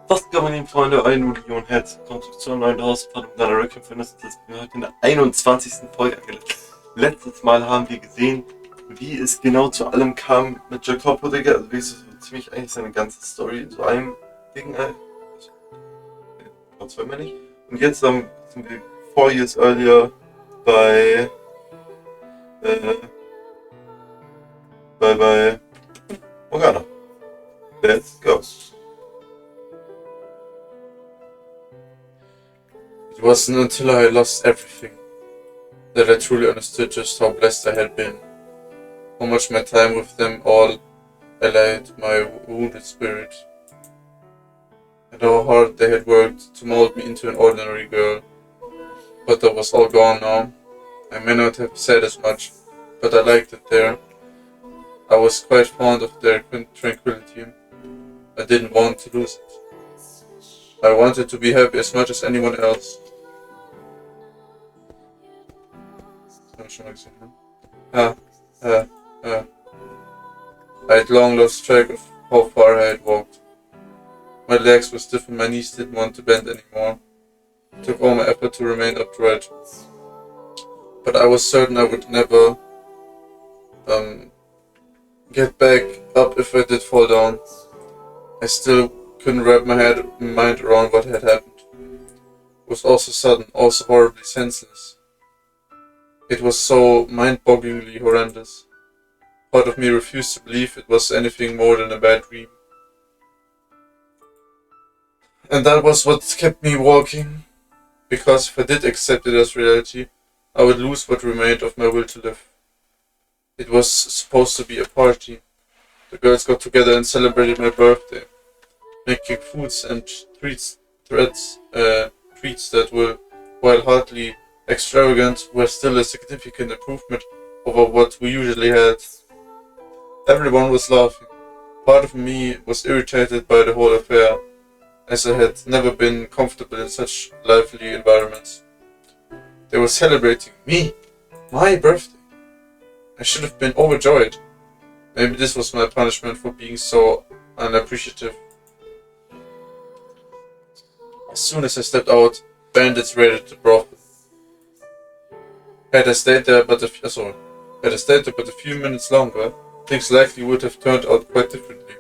Was kann man ihm, Freunde? 1 Million Heads. Kommt zu einem neuen Haus, Fata Morgana, Requiem für Innocence. Wir heute in der 21. Folge angelangt. Letztes Mal haben wir gesehen, wie es genau zu allem kam mit Jacopo, Digga. Also wie es so ziemlich eigentlich seine ganze Story in so einem Ding, zwei meine ich. Und jetzt sind wir 4 years earlier bei, äh, bei Morgana. Let's go. It wasn't until I lost everything that I truly understood just how blessed I had been, how much my time with them all allayed my wounded spirit, and how hard they had worked to mold me into an ordinary girl. But that was all gone now. I may not have said as much, but I liked it there. I was quite fond of their tranquility. I didn't want to lose it. I wanted to be happy as much as anyone else. I had long lost track of how far I had walked. My legs were stiff and my knees didn't want to bend anymore. It took all my effort to remain upright. But I was certain I would never get back up if I did fall down. I still couldn't wrap my mind around what had happened. It was all so sudden, all so horribly senseless. It was so mind-bogglingly horrendous. Part of me refused to believe it was anything more than a bad dream. And that was what kept me walking, because if I did accept it as reality, I would lose what remained of my will to live. It was supposed to be a party. The girls got together and celebrated my birthday, making foods and treats that were, while hardly extravagant, were still a significant improvement over what we usually had. Everyone was laughing. Part of me was irritated by the whole affair, as I had never been comfortable in such lively environments. They were celebrating me, my birthday. I should have been overjoyed. Maybe this was my punishment for being so unappreciative. As soon as I stepped out, bandits raided the brothel. Had I stayed there but a few minutes longer, things likely would have turned out quite differently.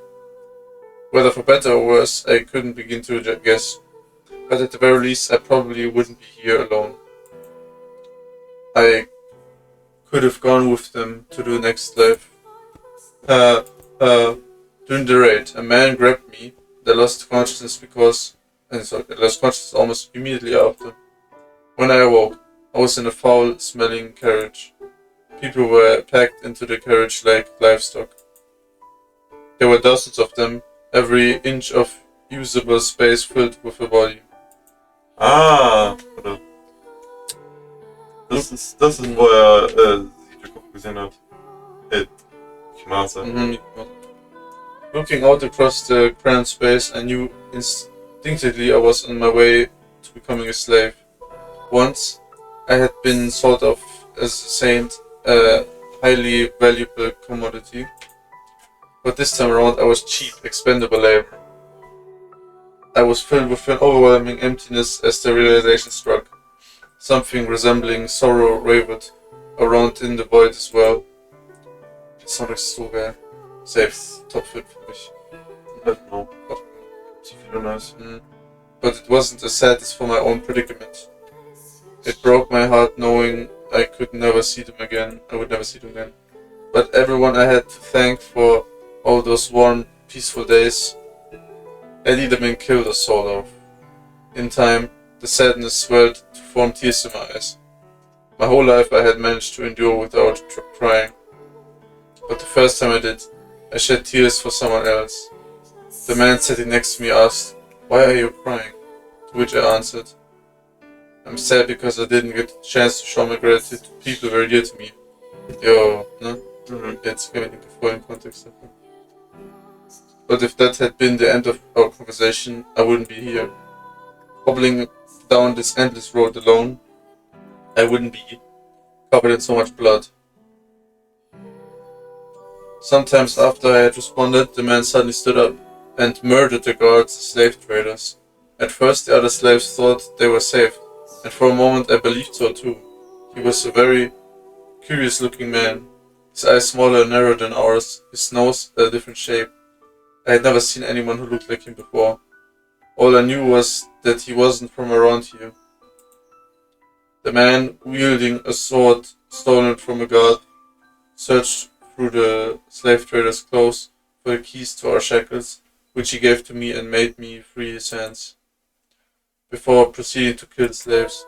Whether for better or worse, I couldn't begin to guess, but at the very least I probably wouldn't be here alone. I could have gone with them to the next life. During the raid, a man grabbed me. I lost consciousness almost immediately after. When I awoke, I was in a foul-smelling carriage. People were packed into the carriage like livestock. There were dozens of them, every inch of usable space filled with a body. Oder? Das ist, wo Jacopo gesehen hat. Knase. Looking out across the cramped space, I knew instinctively I was on my way to becoming a slave. Once, I had been thought of as a saint, a highly valuable commodity. But this time around I was cheap, expendable labor. I was filled with an overwhelming emptiness as the realization struck. Something resembling sorrow wavered around in the void as well. Sound ist so geil. Safe, Top 5 für mich. I don't know. Nice. But it wasn't a sadness for my own predicament. It broke my heart knowing I would never see them again. But everyone I had to thank for all those warm, peaceful days, I'd either been killed or sold off. In time, the sadness swelled to form tears in my eyes. My whole life I had managed to endure without crying. But the first time I did, I shed tears for someone else. The man sitting next to me asked, "Why are you crying?" To which I answered, "I'm sad because I didn't get the chance to show my gratitude to people very dear to me." Yo, ne? Jetzt können wir den vollen Kontext davon. But if that had been the end of our conversation, I wouldn't be here. Hobbling down this endless road alone, I wouldn't be covered in so much blood. Sometimes after I had responded, the man suddenly stood up. and murdered the guards, the slave traders. At first the other slaves thought they were safe, and for a moment I believed so too. He was a very curious looking man, his eyes smaller and narrower than ours, his nose a different shape. I had never seen anyone who looked like him before. All I knew was that he wasn't from around here. The man, wielding a sword stolen from a guard, searched through the slave trader's clothes for the keys to our shackles, which he gave to me and made me free his hands, before proceeding to kill the slaves.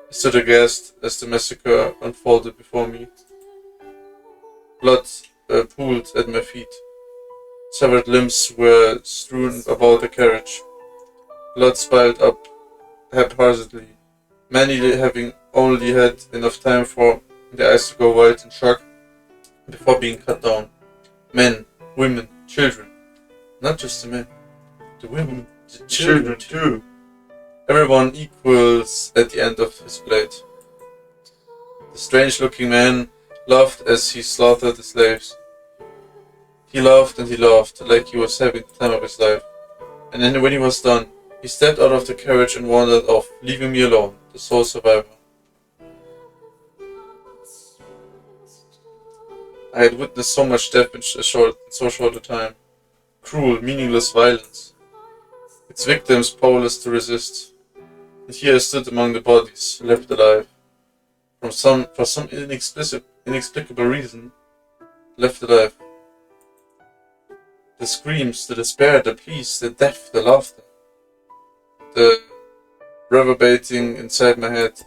I stood aghast as the massacre unfolded before me. Blood pooled at my feet. Severed limbs were strewn about the carriage. Blood spilled up haphazardly, many having only had enough time for their eyes to go wide in shock before being cut down. Men, women, children. Not just the men. The women, the children too. Everyone equals at the end of his blade. The strange-looking man laughed as he slaughtered the slaves. He laughed and he laughed, like he was having the time of his life. And then when he was done, he stepped out of the carriage and wandered off, leaving me alone, the sole survivor. I had witnessed so much death in so short a time. Cruel, meaningless violence. Its victims powerless to resist. And here I stood among the bodies, left alive. For some inexplicable reason, left alive. The screams, the despair, the pleas, the death, the laughter. The reverberating inside my head.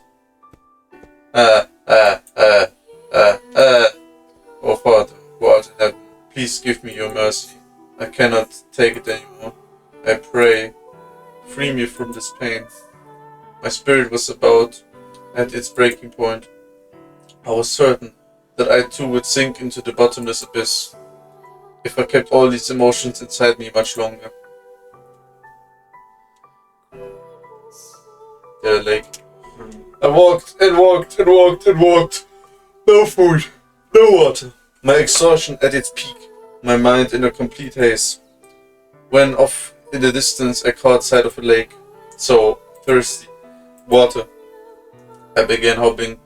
Oh Father, who art in heaven, please give me your mercy. I cannot take it anymore. I pray, free me from this pain. My spirit was about at its breaking point. I was certain that I too would sink into the bottomless abyss if I kept all these emotions inside me much longer. The lake. I walked and walked and walked and walked. No food, no water. My exhaustion at its peak, my mind in a complete haze. When off in the distance I caught sight of a lake, so thirsty, water. I began hobbling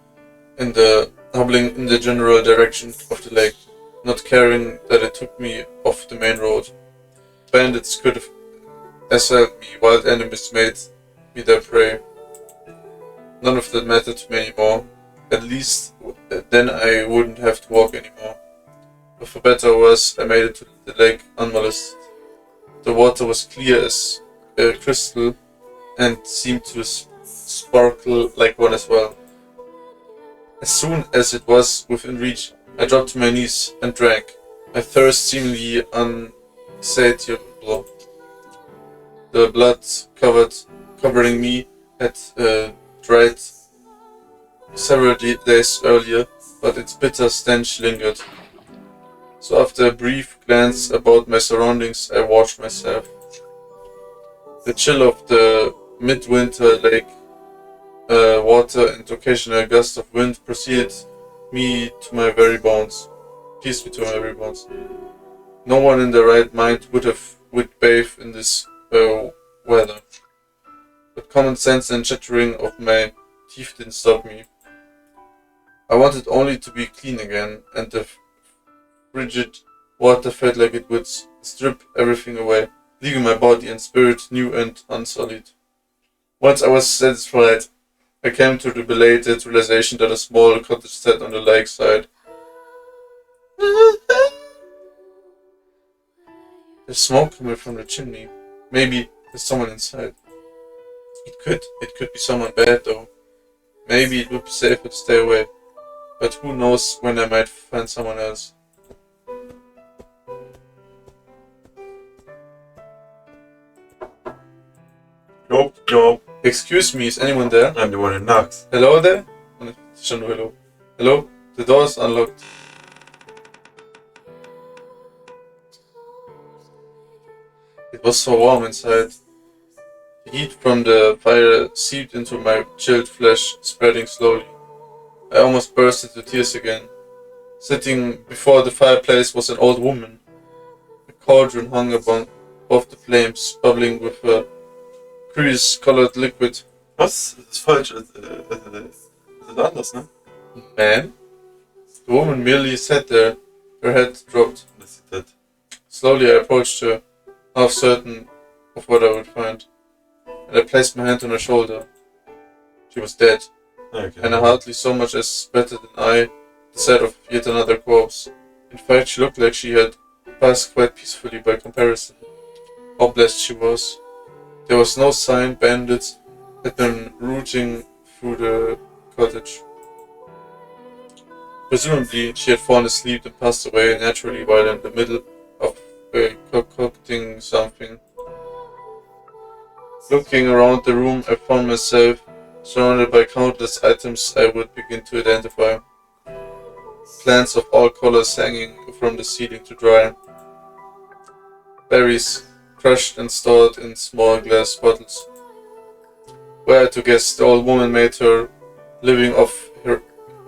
in the general direction of the lake, not caring that it took me off the main road. Bandits could have assailed me, wild enemies made me their prey. None of that mattered to me anymore. At least then I wouldn't have to walk anymore. But for better or worse, I made it to the lake unmolested. The water was clear as crystal and seemed to sparkle like one as well. As soon as it was within reach, I dropped to my knees and drank, my thirst seemingly unsatiable. The blood covering me had dried several days earlier, but its bitter stench lingered. So after a brief glance about my surroundings, I washed myself. The chill of the midwinter lake water and occasional gust of wind pierced me to my very bones. No one in their right mind would bathe in this weather. But common sense and chattering of my teeth didn't stop me. I wanted only to be clean again, and the frigid water felt like it would strip everything away, leaving my body and spirit new and unsullied. Once I was satisfied, I came to the belated realization that a small cottage sat on the lakeside. There's smoke coming from the chimney. Maybe there's someone inside. It could be someone bad though. Maybe it would be safer to stay away. But who knows when I might find someone else. Nope. Excuse me, is anyone there? I'm the one who knocks. Hello there? Hello? Hello? The door's unlocked. It was so warm inside. The heat from the fire seeped into my chilled flesh, spreading slowly. I almost burst into tears again. Sitting before the fireplace was an old woman. cauldron hung above the flames, bubbling with a grease-colored liquid. Was? Das ist falsch. Das ist anders, ne? Man? The woman merely sat there, her head dropped. Das sieht das. Slowly I approached her, half certain of what I would find, and I placed my hand on her shoulder. She was dead, Okay. and I hardly so much as better than I the sight of yet another corpse. In fact, she looked like she had passed quite peacefully by comparison. How blessed she was. There was no sign bandits had been rooting through the cottage. Presumably, she had fallen asleep and passed away naturally while in the middle of concocting something. Looking around the room, I found myself surrounded by countless items I would begin to identify. Plants of all colors hanging from the ceiling to dry. Berries crushed and stored in small glass bottles. Were I to guess, the old woman made her living off her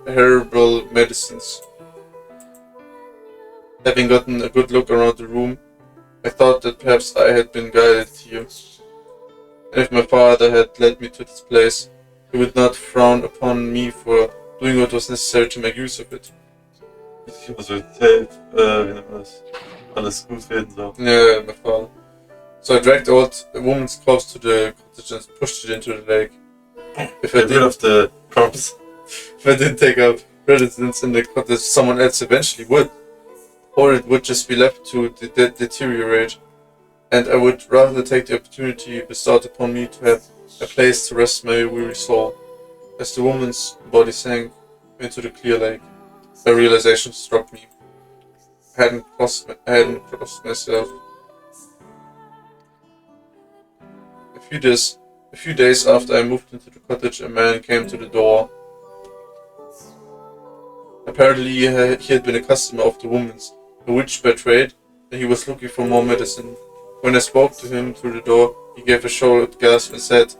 herbal medicines. Having gotten a good look around the room, I thought that perhaps I had been guided here. And if my father had led me to this place, he would not frown upon me for doing what was necessary to make use of it. Ich immer so safe, wie nennt man das? Alles gut werden so. Yeah, my father. So I dragged the old woman's corpse to the cottage and pushed it into the lake. If I Get rid of the prompts. If I didn't take up residence in the cottage, someone else eventually would. Or it would just be left to deteriorate. And I would rather take the opportunity bestowed upon me to have a place to rest my weary soul. As the woman's body sank into the clear lake, a realization struck me. I hadn't crossed myself. A few days after I moved into the cottage, a man came to the door. Apparently he had been a customer of the woman's, a witch by trade, and he was looking for more medicine. When I spoke to him through the door, he gave a short gasp and said,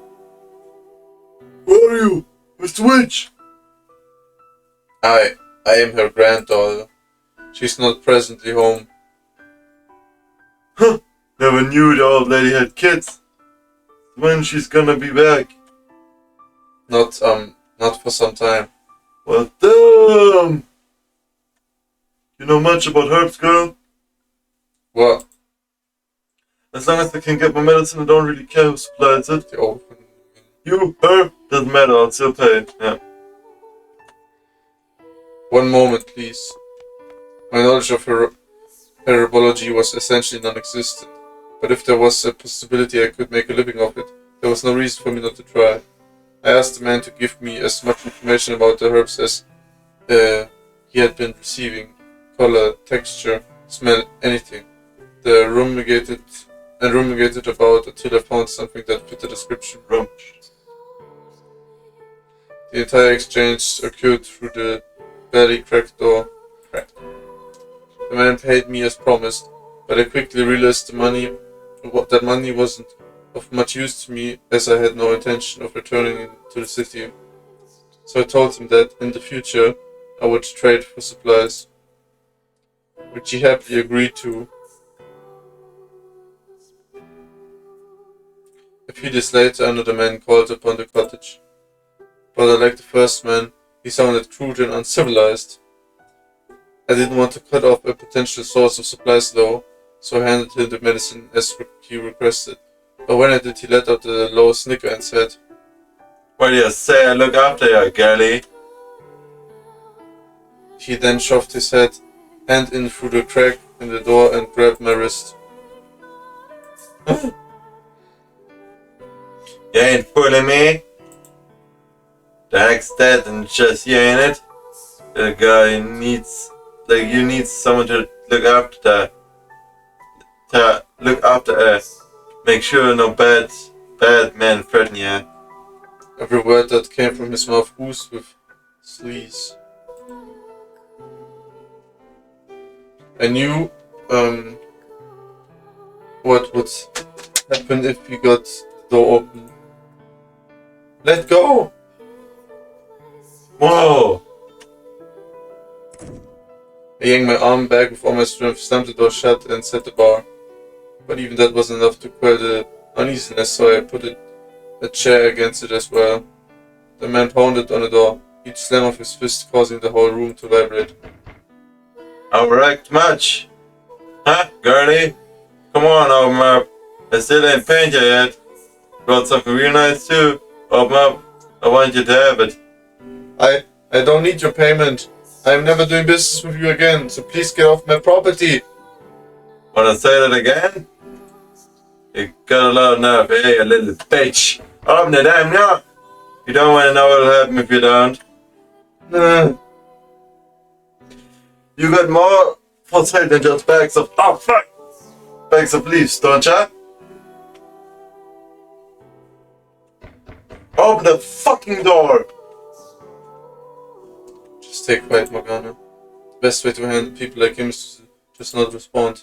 Where are you, Mr. Witch? I am her granddaughter. She's not presently home. Huh, never knew the old lady had kids. When she's gonna be back? Not for some time. Well, damn! You know much about herbs, girl? What? As long as I can get my medicine, I don't really care who supplies it. The old woman. You, her, doesn't matter, I'll still pay. Yeah. One moment, please. My knowledge of herbology was essentially non-existent, but if there was a possibility I could make a living of it, there was no reason for me not to try. I asked the man to give me as much information about the herbs as he had been receiving. Color, texture, smell, anything. The ruminated about until I found something that fit the description. The entire exchange occurred through the barely cracked door. The man paid me as promised, but I quickly realized that money wasn't of much use to me, as I had no intention of returning to the city. So I told him that in the future I would trade for supplies, which he happily agreed to. A few days later, another man called upon the cottage. But like the first man, he sounded crude and uncivilized. I didn't want to cut off a potential source of supplies though, so I handed him the medicine as he requested. But when I did, he let out a low snicker and said, What do you say I look after you, girlie? He then shoved his hand in through the crack in the door and grabbed my wrist. You ain't fooling me? The heck's dead and it's just you, ain't it? The guy needs, you need someone to look after her. Make sure no bad men threaten you. Every word that came from his mouth oozed with sleaze. I knew what would happen if we got the door open. Let go! Whoa! I yanked my arm back with all my strength, slammed the door shut, and set the bar. but even that wasn't enough to quell the uneasiness, so I put a chair against it as well. The man pounded on the door, each slam of his fist causing the whole room to vibrate. Overreact much? Huh, girlie? Come on, open up. I still ain't paid you yet. Brought something real nice too. Open up. I want you to have it. I don't need your payment. I'm never doing business with you again, so please get off my property. Wanna say that again? You got a lot of nerve, eh, you little bitch. Open the damn door. You don't wanna know what'll happen if you don't. Nah. You got more for sale than just bags of bags of leaves, don't ya? Open the fucking door! Just stay quiet, Morgana. The best way to handle people like him is to just not respond.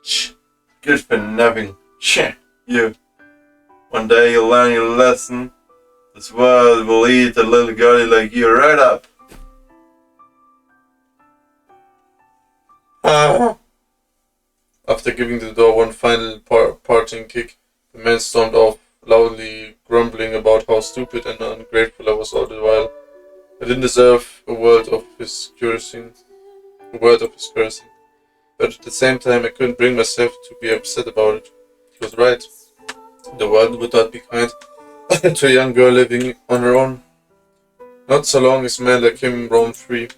Shh. Good for nothing. Shh. You. One day you'll learn your lesson. This world will eat a little girlie like you right up. After giving the door one final parting kick, the man stormed off, loudly grumbling about how stupid and ungrateful I was all the while. I didn't deserve a word of his cursing, but at the same time I couldn't bring myself to be upset about it. He was right. The world would not be kind to a young girl living on her own. Not so long as men like him roamed free.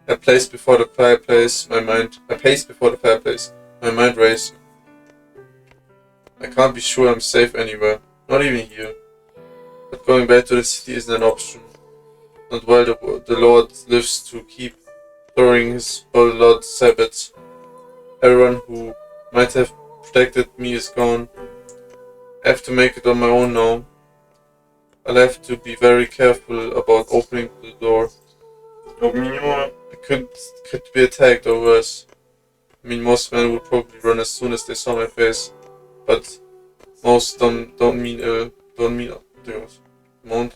I paced before the fireplace, my mind racing. I can't be sure I'm safe anywhere, not even here. But going back to the city isn't an option. Not while the Lord lives to keep throwing his blood Sabbaths. Everyone who might have protected me is gone. I have to make it on my own now. I'll have to be very careful about opening the door. I could be attacked or worse. I mean, most men would probably run as soon as they saw my face, but most don't mean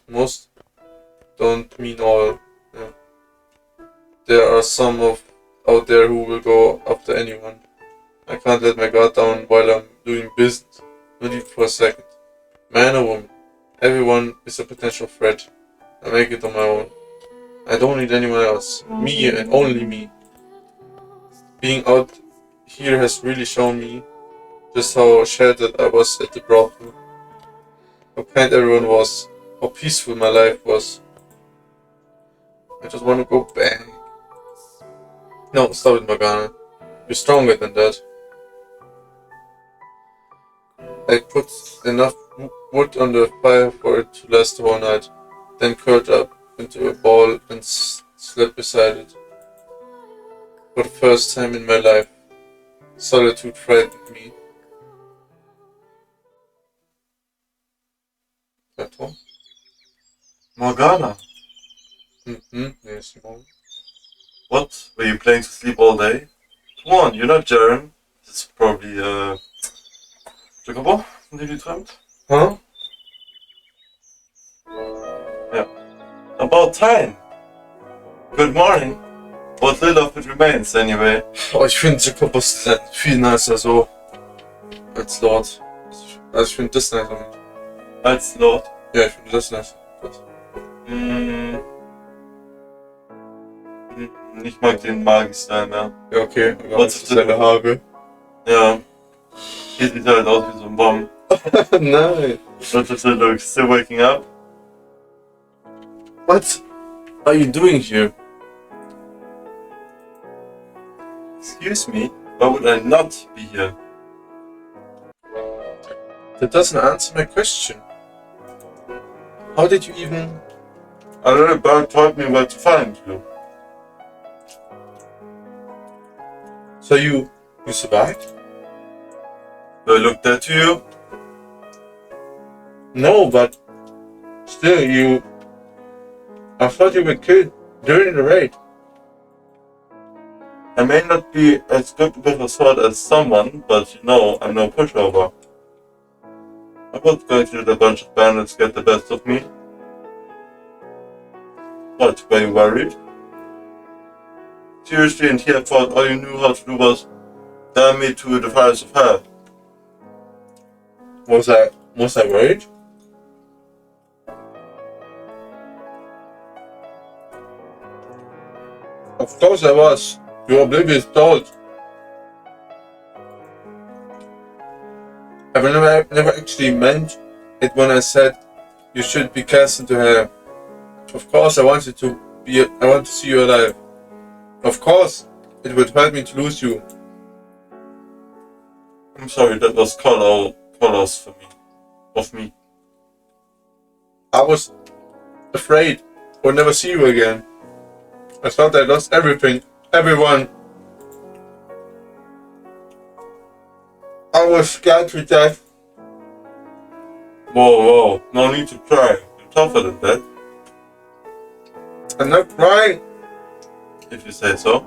most don't mean all. Yeah. There are some out there who will go after anyone. I can't let my guard down while I'm doing business, not even for a second. Man or woman, everyone is a potential threat. I make it on my own. I don't need anyone else. Me and only me. Being out here has really shown me just how sheltered I was at the brothel. How kind everyone was. How peaceful my life was. I just want to go back. No, stop it, Morgana. You're stronger than that. I put enough wood on the fire for it to last the whole night, then curled up into a ball and slept beside it. For the first time in my life, solitude frightened me. That one? Morgana, Yes, Mom. what? Were you planning to sleep all day? Come on, you're not Jaren. This is probably, Chocobo, von dem du träumt? Huh? Yeah. About time! Good morning! What little of it remains, anyway. Oh, ich finde Jacobus Design viel nicer so als Lord. Also ich finde das nicer. Als Lord. Ja, ich finde das nicer. Ich mag den Magi-Style mehr. Ja, okay. Trotz seine Haare. Ja. Hier sieht er halt aus wie so ein Baum. Nein. What's it look? Still waking up? What are you doing here? Excuse me? Why would I not be here? That doesn't answer my question. How did you even... A little bird told me where to find you. So you survived? Do I look dead to you? No, but still you... I thought you were killed during the raid. I may not be as good with a sword as someone, but you know, I'm no pushover. I was going to let a bunch of bandits get the best of me. What, were you worried? Seriously, and he thought all you knew how to do was damn me to the fires of hell. Was I worried? Of course I was. You oblivious dolt. I never actually meant it when I said you should be cast into hell. Of course I want to see you alive. Of course it would hurt me to lose you. I'm sorry, that was call-outs for me. Of me. I was afraid I would never see you again. I thought I lost everything, everyone. I was scared to death. Whoa, no need to cry. You're tougher than that, I'm not crying. if you say so.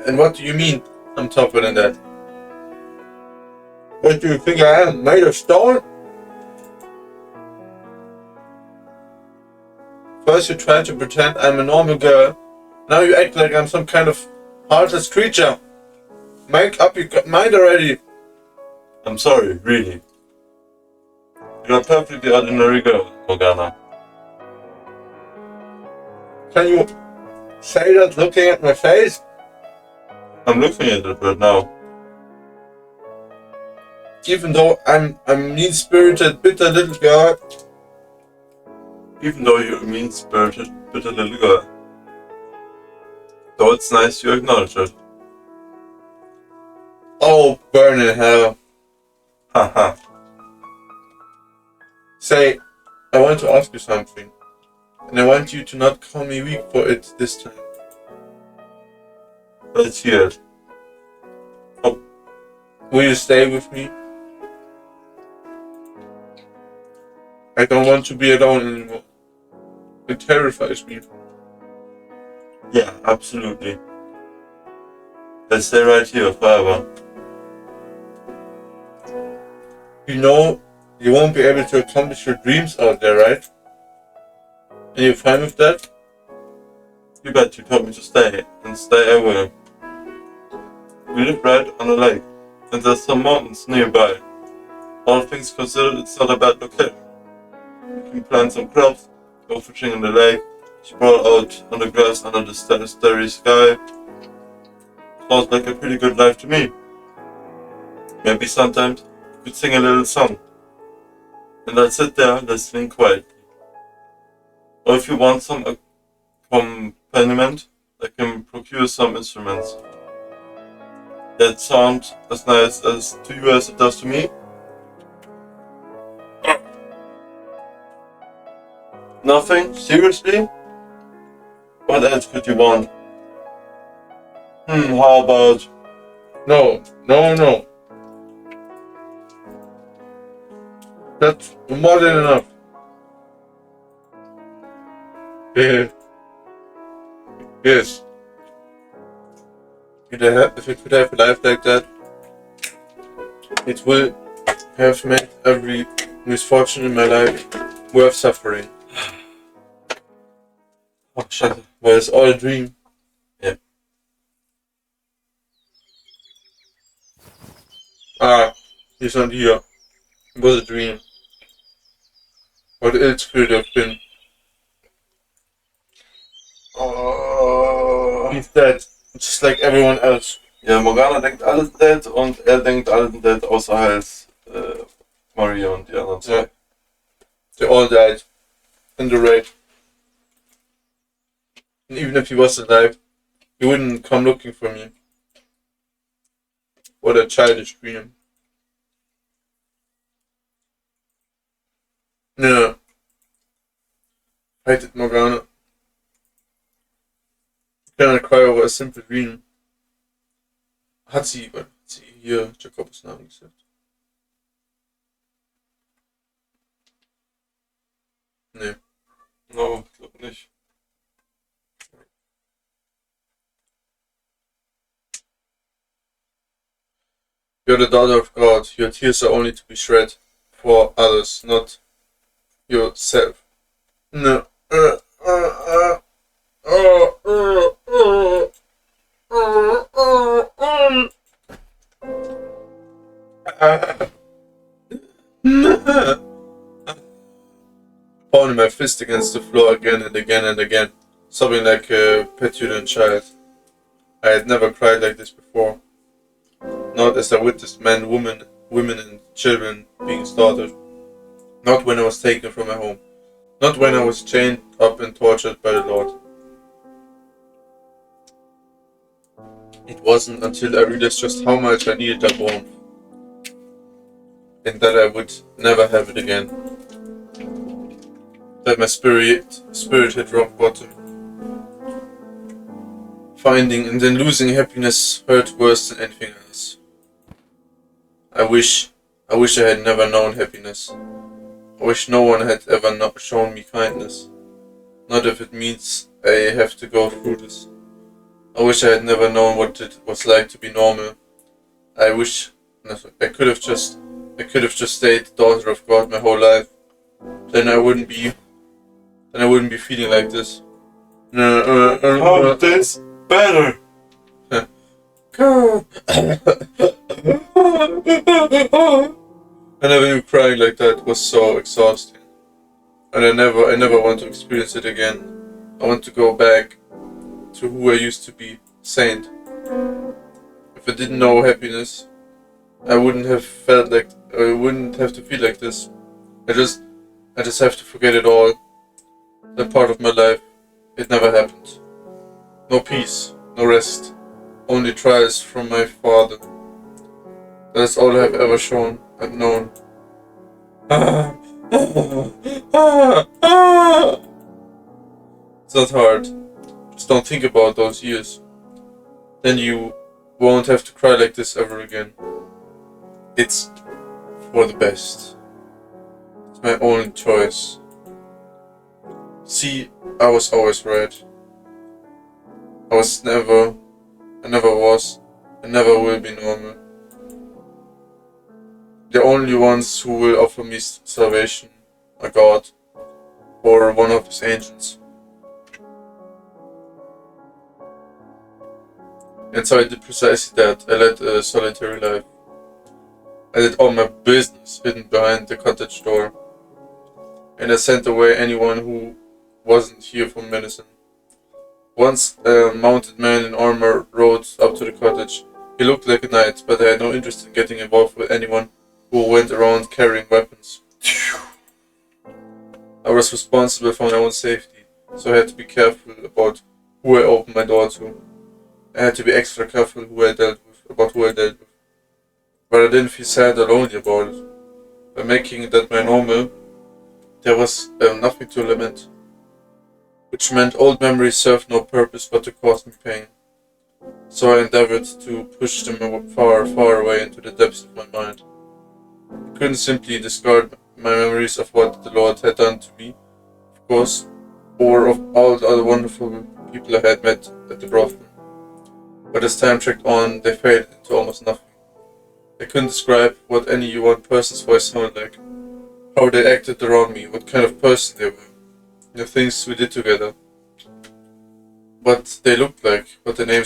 And what do you mean I'm tougher than that? What do you think I am, made of stone? First you try to pretend I'm a normal girl. Now you act like I'm some kind of heartless creature. Make up your mind already. I'm sorry, really. You're a perfectly ordinary girl, Morgana. Can you say that looking at my face? I'm looking at it right now. Even though I'm a mean-spirited, bitter little girl. Even though you're a mean-spirited, bitter little girl. Though it's nice you acknowledge it. Oh, burn in hell. Haha. Say, I want to ask you something. And I want you to not call me weak for it this time. Let's hear it. Will you stay with me? I don't want to be alone anymore. It terrifies me. Yeah, absolutely. Let's stay right here forever. You know, you won't be able to accomplish your dreams out there, right? And you're fine with that? You bet you told me to stay, and stay I will. We live right on a lake, and there's some mountains nearby. All things considered, it's not a bad location. You can plant some crops, go fishing in the lake, sprawl out on the grass under the starry sky. Sounds like a pretty good life to me. Maybe sometimes you could sing a little song, and I'll sit there listening quietly. Or if you want some accompaniment, I can procure some instruments that sound as nice as to you as it does to me. Nothing? Seriously? What else could you want? How about... No. That's more than enough. Yeah. Yes. If it could have a life like that, it will have made every misfortune in my life worth suffering. Oh, shut up. Well, it's all a dream. Yeah. He's not here. It was a dream. What else could it have been? He's dead. Just like everyone else. Ja, Morgana denkt alles dead und denkt alles dead außer halt Maria und die anderen zwei. Yeah. They all died. In the raid. And even if he was alive, he wouldn't come looking for me. What a childish dream. No. Fight it, Morgana. You cannot cry over a simple dream. Hat sie hier Jacobs Namen gesagt? Nee. No, ich glaube nicht. You're the daughter of God. Your tears are only to be shed for others, not yourself. No. Pounding my fist against the floor again and again and again, sobbing like a petulant child. I had never cried like this before. Not as I witnessed men, women and children being slaughtered. Not when I was taken from my home. Not when I was chained up and tortured by the Lord. It wasn't until I realized just how much I needed that warmth, and that I would never have it again. That my spirit had rock bottom. Finding and then losing happiness hurt worse than anything else. I wish I had never known happiness. I wish no one had ever shown me kindness. Not if it means I have to go through this. I wish I had never known what it was like to be normal. I could have just stayed the daughter of God my whole life. Then I wouldn't be feeling like this. How this better? I never knew crying like that was so exhausting. And I never want to experience it again. I want to go back to who I used to be, saint. If I didn't know happiness, I wouldn't have to feel like this. I just have to forget it all. That part of my life, it never happened. No peace, no rest, only trials from my father. That's all I've ever known. It's not hard. Just don't think about those years. Then you won't have to cry like this ever again. It's for the best. It's my only choice. See, I was always right. I never was, and never will be normal. The only ones who will offer me salvation are God, or one of his angels. And so I did precisely that. I led a solitary life. I did all my business hidden behind the cottage door. And I sent away anyone who wasn't here for medicine. Once a mounted man in armor rode up to the cottage. He looked like a knight, but I had no interest in getting involved with anyone who went around carrying weapons. I was responsible for my own safety, so I had to be careful about who I opened my door to. I had to be extra careful who I dealt with. But I didn't feel sad or lonely about it. By making that my normal, there was nothing to lament. Which meant old memories served no purpose but to cause me pain. So I endeavored to push them far, far away into the depths of my mind. I couldn't simply discard my memories of what the Lord had done to me, of course, or of all the other wonderful people I had met at the brothel. But as time tracked on, they faded into almost nothing. I couldn't describe what any one person's voice sounded like, how they acted around me, what kind of person they were, the things we did together, what they looked like, what their name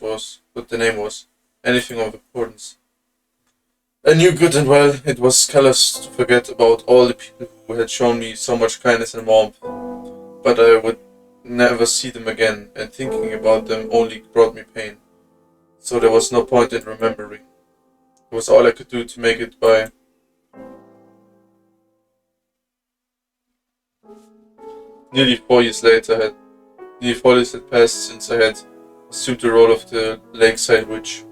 was, anything of importance. I knew good and well it was callous to forget about all the people who had shown me so much kindness and warmth, but I would never see them again, and thinking about them only brought me pain. So there was no point in remembering. It was all I could do to make it by. Nearly 4 years had passed since I had assumed the role of the lakeside witch.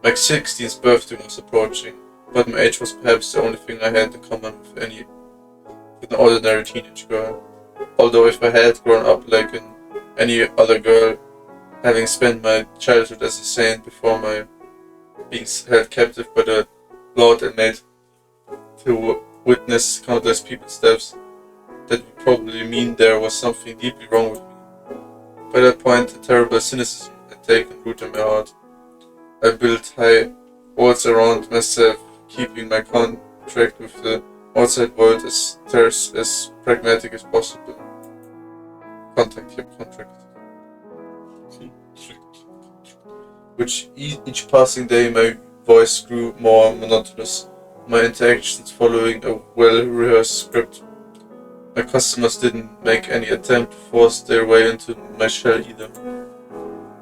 My 16th birthday was approaching, but my age was perhaps the only thing I had in common with an ordinary teenage girl. Although if I had grown up like any other girl, having spent my childhood as a saint before my being held captive by the Lord and made to witness countless people's deaths, that would probably mean there was something deeply wrong with me. By that point, a terrible cynicism had taken root in my heart. I built high walls around myself, keeping my contract with the outside world as terse, as pragmatic as possible. contract. Which each passing day my voice grew more monotonous, my interactions following a well-rehearsed script. My customers didn't make any attempt to force their way into my shell either.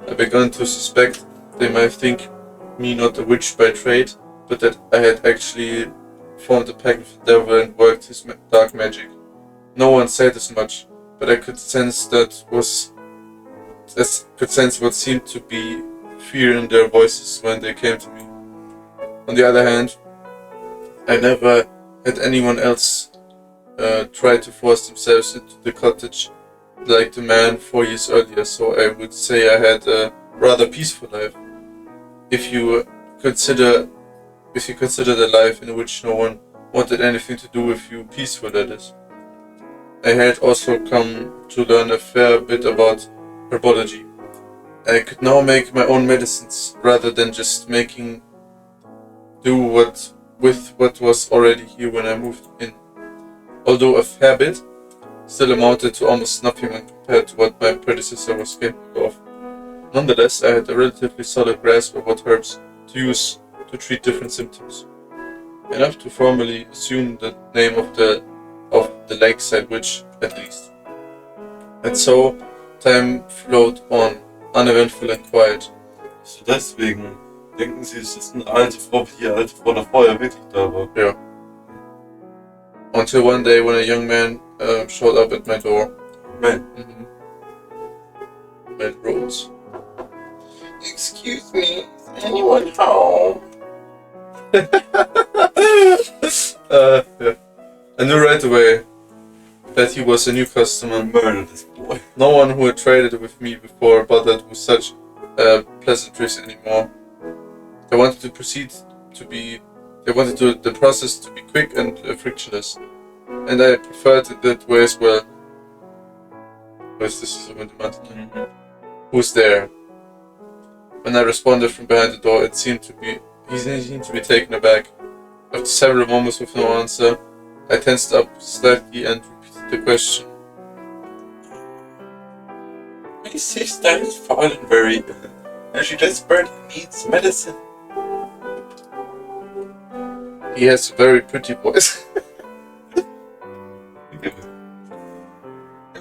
I began to suspect they might think me not a witch by trade, but that I had actually formed a pact with the devil and worked his dark magic. No one said as much, but I could sense what seemed to be fear in their voices when they came to me. On the other hand, I never had anyone else try to force themselves into the cottage like the man 4 years earlier, so I would say I had a rather peaceful life. If you consider the life in which no one wanted anything to do with you peaceful, that is. I had also come to learn a fair bit about herbology. I could now make my own medicines rather than just do with what was already here when I moved in. Although a fair bit, still amounted to almost nothing when compared to what my predecessor was capable of. Nonetheless, I had a relatively solid grasp of what herbs to use to treat different symptoms. Enough to formally assume the name of the lakeside witch, at least. And so, time flowed on, uneventful and quiet. So deswegen denken Sie, es ist eine alte Frau, wie die alte Frau davor ja wirklich da war. Yeah. Until one day when a young man showed up at my door. Man. Rose. Excuse me, is anyone home? Yeah. I knew right away that he was a new customer. Murdered this boy. No one who had traded with me before bothered with such pleasantries anymore. They wanted the process to be quick and frictionless, and I preferred it that way as well. This is Who's there? When I responded from behind the door, he seemed to be taken aback. After several moments with no answer, I tensed up slightly and repeated the question. My sister has fallen very ill, and she desperately needs medicine. He has a very pretty voice. It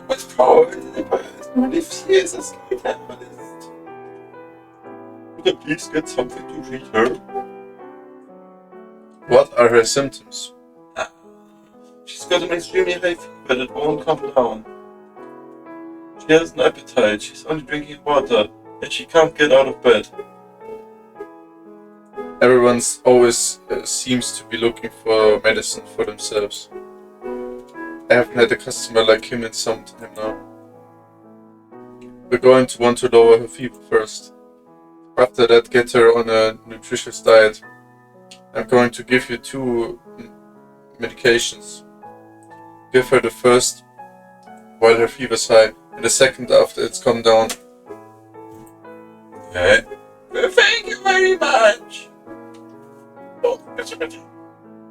was probably the person if she is a skilled herbalist. Could I please get something to treat her? What are her symptoms? She's got an extremely high fever that won't come down. She has an appetite, she's only drinking water, and she can't get out of bed. Everyone always seems to be looking for medicine for themselves. I haven't had a customer like him in some time now. We're going to want to lower her fever first. After that, get her on a nutritious diet. I'm going to give you 2 medications. Give her the first while her fever's high, and the second after it's come down. Okay. Thank you very much. Oh,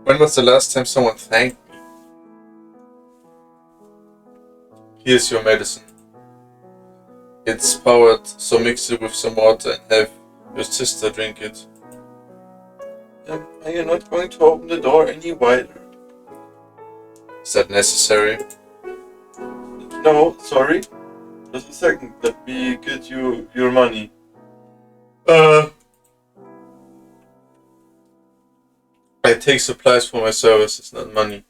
When was the last time someone thanked me? Here's your medicine. It's powered, so mix it with some water and have your sister drink it. Are you not going to open the door any wider? Is that necessary? No, sorry. Just a second, let me get you your money. I take supplies for my services, not money.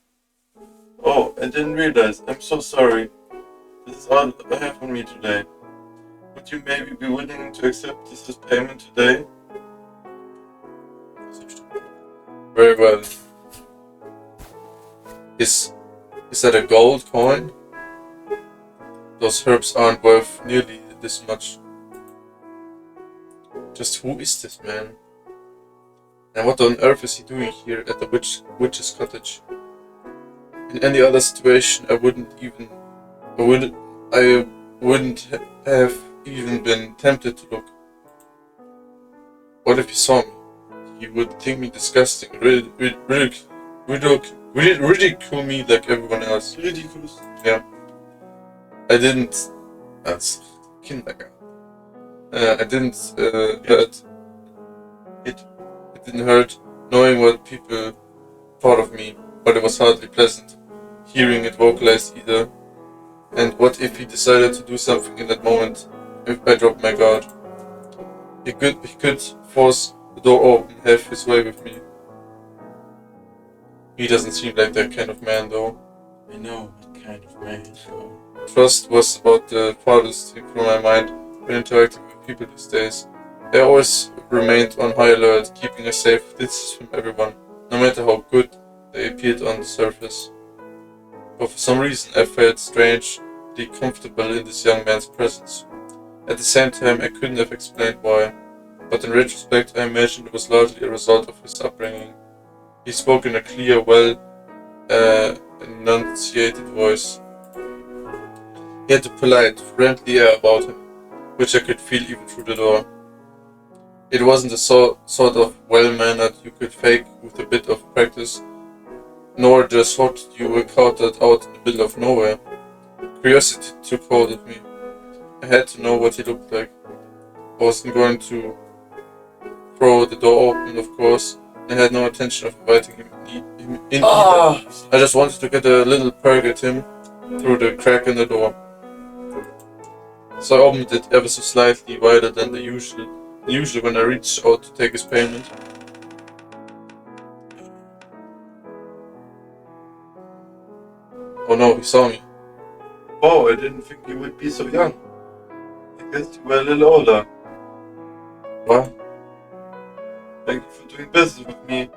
Oh, I didn't realize. I'm so sorry. This is all I have on me today. Would you maybe be willing to accept this as payment today? Very well. Is that a gold coin? Those herbs aren't worth nearly this much. Just who is this man? And what on earth is he doing here at the witch's cottage? In any other situation, I wouldn't have even been tempted to look. What if he saw me? He would think me disgusting, ridicule me like everyone else. Ridiculous. Yeah. I didn't Als Kindergarten. I didn't hurt. It didn't hurt knowing what people thought of me, but it was hardly pleasant hearing it vocalized either. And what if he decided to do something in that moment? If I dropped my guard, he could force the door open, have his way with me. He doesn't seem like that kind of man, though. I know what kind of man. Trust was about the farthest thing from my mind when interacting with people these days. I always remained on high alert, keeping a safe distance from everyone, no matter how good they appeared on the surface. But for some reason I felt strangely comfortable in this young man's presence. At the same time I couldn't have explained why, but in retrospect I imagine it was largely a result of his upbringing. He spoke in a clear, enunciated voice. He had a polite, friendly air about him, which I could feel even through the door. It wasn't the sort of well-mannered you could fake with a bit of practice, nor the sort you encountered out in the middle of nowhere. Curiosity took hold of me. I had to know what he looked like. I wasn't going to throw the door open, of course, and I had no intention of inviting him in either. I just wanted to get a little perk at him through the crack in the door. So I opened it ever so slightly wider than the usual. Usually when I reached out to take his payment. Oh no, he saw me. Oh, I didn't think you would be so young. I guess you were a little older. What? Thank you for doing business with me.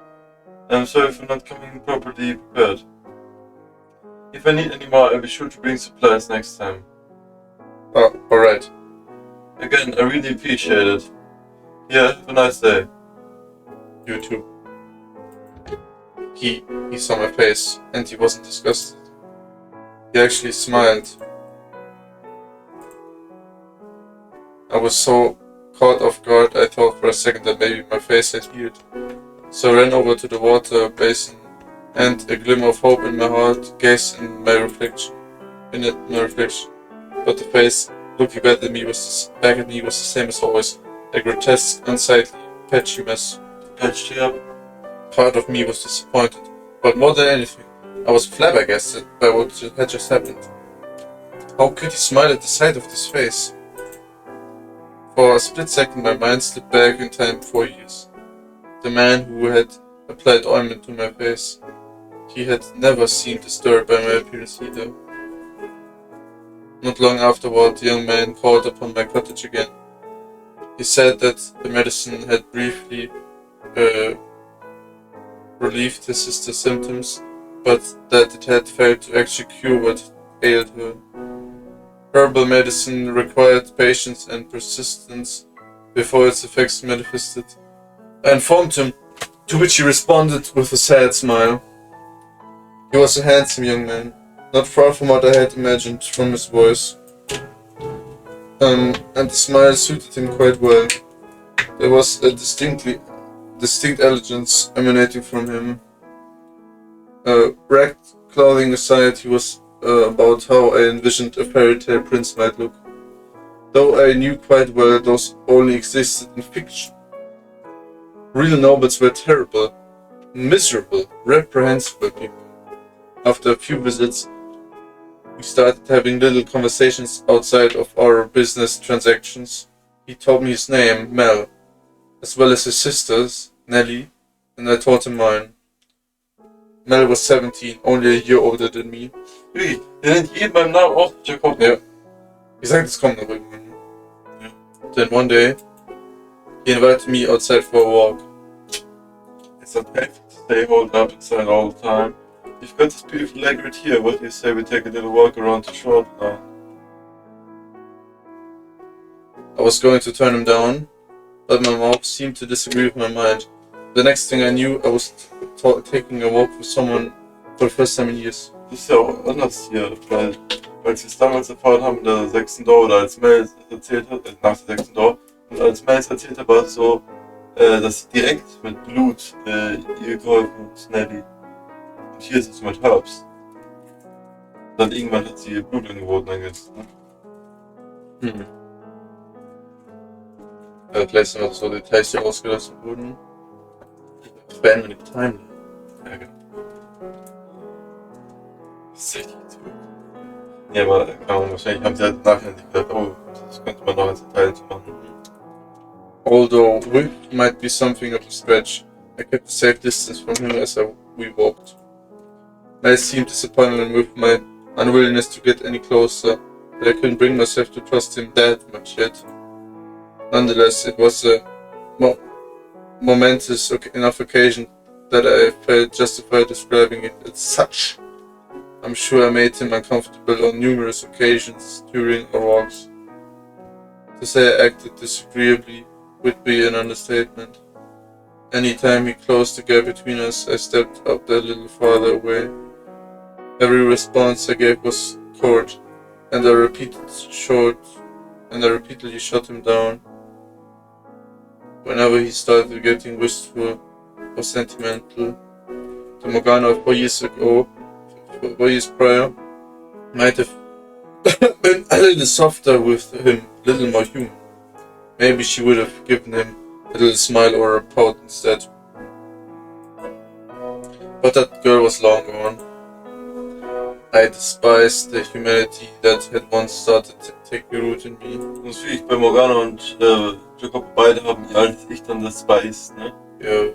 I'm sorry for not coming properly prepared. If I need any more, I'll be sure to bring supplies next time. Oh, alright. Again, I really appreciate it. Yeah, have a nice day. You too. He saw my face, and he wasn't disgusted. He actually smiled. I was so caught off guard, I thought for a second that maybe my face had healed. So I ran over to the water basin, and a glimmer of hope in my heart gazed in my reflection. But the face looking back at me was the same as always, a grotesque, unsightly, patchy mess. Patched you up. Part of me was disappointed, but more than anything, I was flabbergasted by what had just happened. How could he smile at the sight of this face? For a split second my mind slipped back in time 4 years. The man who had applied ointment to my face. He had never seemed disturbed by my appearance either. Not long afterward, the young man called upon my cottage again. He said that the medicine had briefly relieved his sister's symptoms, but that it had failed to actually cure what ailed her. Herbal medicine required patience and persistence before its effects manifested. I informed him, to which he responded with a sad smile. He was a handsome young man, not far from what I had imagined from his voice. And the smile suited him quite well. There was a distinct elegance emanating from him. Ragged clothing aside, he was about how I envisioned a fairy tale prince might look. Though I knew quite well those only existed in fiction. Real nobles were terrible, miserable, reprehensible people. After a few visits, we started having little conversations outside of our business transactions. He told me his name, Mel, as well as his sister's, Nellie, and I told him mine. Mel was 17, only a year older than me. Wie? Ihr nennt jeden beim Namen auch Jacob? Ja. Ich sag, das kommt noch irgendwann. Ja. Then one day, he invited me outside for a walk. It's not perfect to stay holed up inside all the time. You've got this beautiful lake right here. What do you say we take a little walk around the shore now? I was going to turn him down, but my mouth seemed to disagree with my mind. The next thing I knew, I was taking a walk with someone for the first time in years. Das ist ja auch anders hier, weil wir es damals erfahren haben in der 6. Door, oder als Mel es erzählt hat, nach der 6. Door, und als Mel es erzählt hat, war es so, dass sie direkt mit Blut ihr geholfen hat, Nelly. Und hier ist es mit Herbs. Dann irgendwann hat sie ihr Blut angeboten, angesetzt. Ne? Gleich sind noch so Details, die ausgelassen wurden. Abandoned Timeline. Ja, genau. Das ist echt zu gut. Ja, aber keine Ahnung, wahrscheinlich haben sie halt nachher nicht gedacht, oh, das könnte man noch als Teil zu machen. Although Whip might be something of a stretch, I kept a safe distance from him as we walked. I seemed disappointed with my unwillingness to get any closer, but I couldn't bring myself to trust him that much yet. Nonetheless, it was a momentous enough occasion that I felt justified describing it as such. I'm sure I made him uncomfortable on numerous occasions during our walks. To say I acted disagreeably would be an understatement. Any time he closed the gap between us, I stepped up a little farther away. Every response I gave was curt, and I repeatedly shut him down. Whenever he started getting wistful or sentimental, the Morgana of 4 years prior might have been a little softer with him, a little more human. Maybe she would have given him a little smile or a pout instead. But that girl was long gone. I despised the humanity that had once started to take root in me. Das fühle ich bei Morgana und Jacob, beide haben ihr altes Ich dann das Spice, ne? Ja.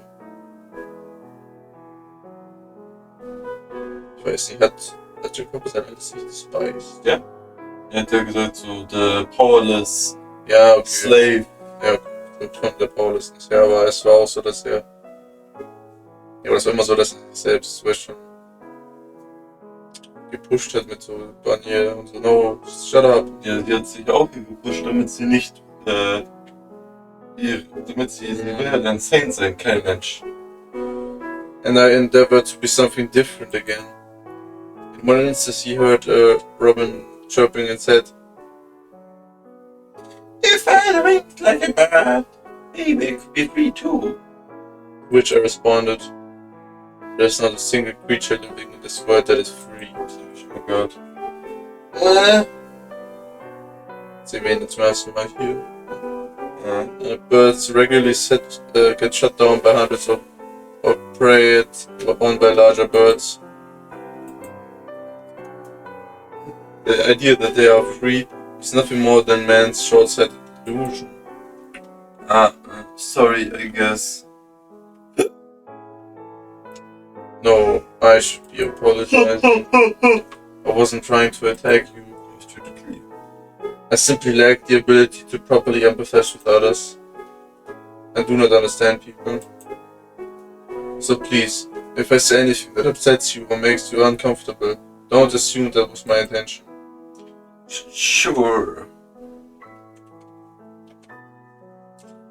Ich weiß nicht, hat Jacob sein altes Ich despised? Ja. Er hat ja gesagt, so, the powerless Ja, okay. slave. Ja, schon der Powerlessness. Ja, aber es war auch so, dass er. Ja, aber es war immer so, dass er sich selbst zum Beispiel gepusht hat mit so Barnier und so, no, shut up. Ja, die hat sich auch gepusht, damit sie nicht, damit sie will halt ein Saint sein, kein Mensch. And I endeavored to be something different again. In one instance, he heard Robin chirping and said, If I winked like a bird, maybe it could be free too. which I responded, there's not a single creature living in this world that is free. Oh Gott. Sie erwähnen zum ersten Mal hier. Birds regularly get shut down by hundreds or preyed upon by larger birds. The idea that they are free is nothing more than man's short-sighted delusion. Sorry, I guess. No, I should be apologizing. I wasn't trying to attack you. I simply lack the ability to properly empathize with others. I do not understand people. So please, if I say anything that upsets you or makes you uncomfortable, don't assume that was my intention. Sure.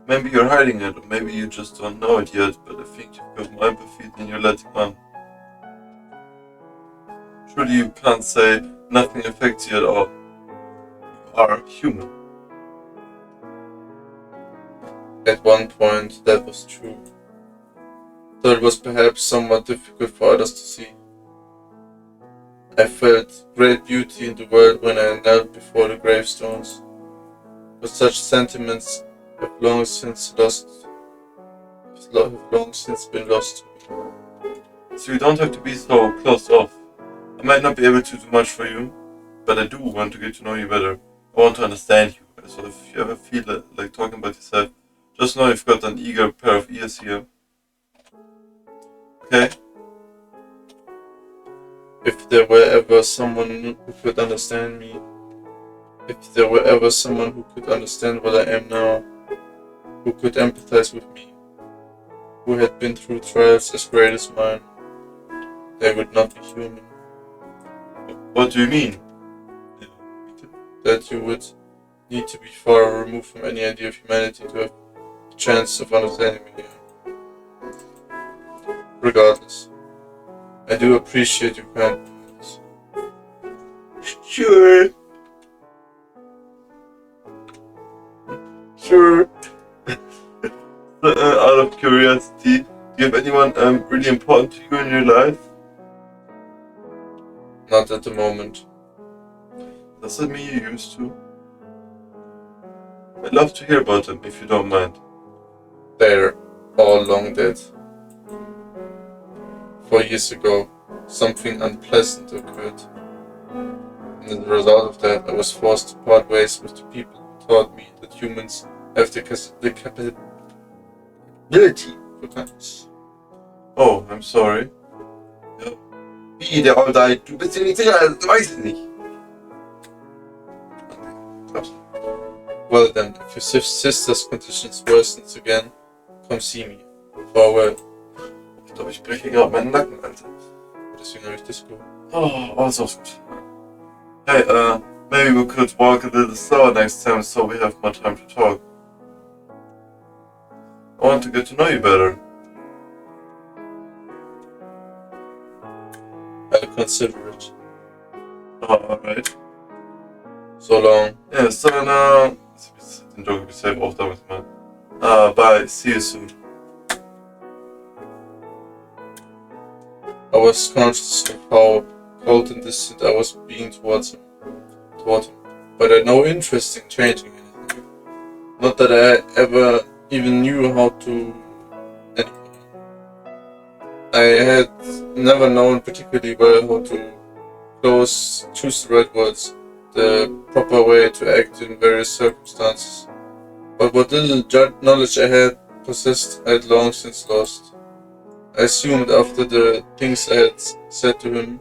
Maybe you're hiding it, or maybe you just don't know it yet, but I think you've got more empathy than you're letting on. Surely you can't say nothing affects you at all. You are human. At one point, that was true. Though it was perhaps somewhat difficult for others to see. I felt great beauty in the world when I knelt before the gravestones, but such sentiments have long since been lost to me. So you don't have to be so closed off. I might not be able to do much for you, but I do want to get to know you better. I want to understand you. So if you ever feel like talking about yourself, just know you've got an eager pair of ears here. Okay? If there were ever someone who could understand me, if there were ever someone who could understand what I am now, who could empathize with me, who had been through trials as great as mine, they would not be human. What do you mean? That you would need to be far removed from any idea of humanity to have a chance of understanding me. Regardless, I do appreciate your kindness. Sure. Sure. Out of curiosity, do you have anyone really important to you in your life? Not at the moment. Does that mean you used to? I'd love to hear about them if you don't mind. They're all long dead. 4 years ago, something unpleasant occurred. And as a result of that, I was forced to part ways with the people who taught me that humans have the capability for kindness. Oh, I'm sorry. Wie, der All Died? Du bist dir nicht sicher, du weißt es nicht. Well then, if your sister's conditions worsens again, come see me. Farewell. Ich glaube, ich breche gerade meinen Nacken, Alter. Deswegen habe ich das gemacht. Oh, so gut. Hey, maybe we could walk a little slower next time so we have more time to talk. I want to get to know you better. I'll consider it. Oh, alright. So long. Yeah, so now... Den Joke be safe auch damit gemacht. Bye, see you soon. I was conscious of how cold and distant I was being toward him, but I had no interest in changing anything. Not that I ever even knew how to anyway. I had never known particularly well how to choose the right words, the proper way to act in various circumstances. But what little knowledge I had possessed, I had long since lost. I assumed after the things I had said to him,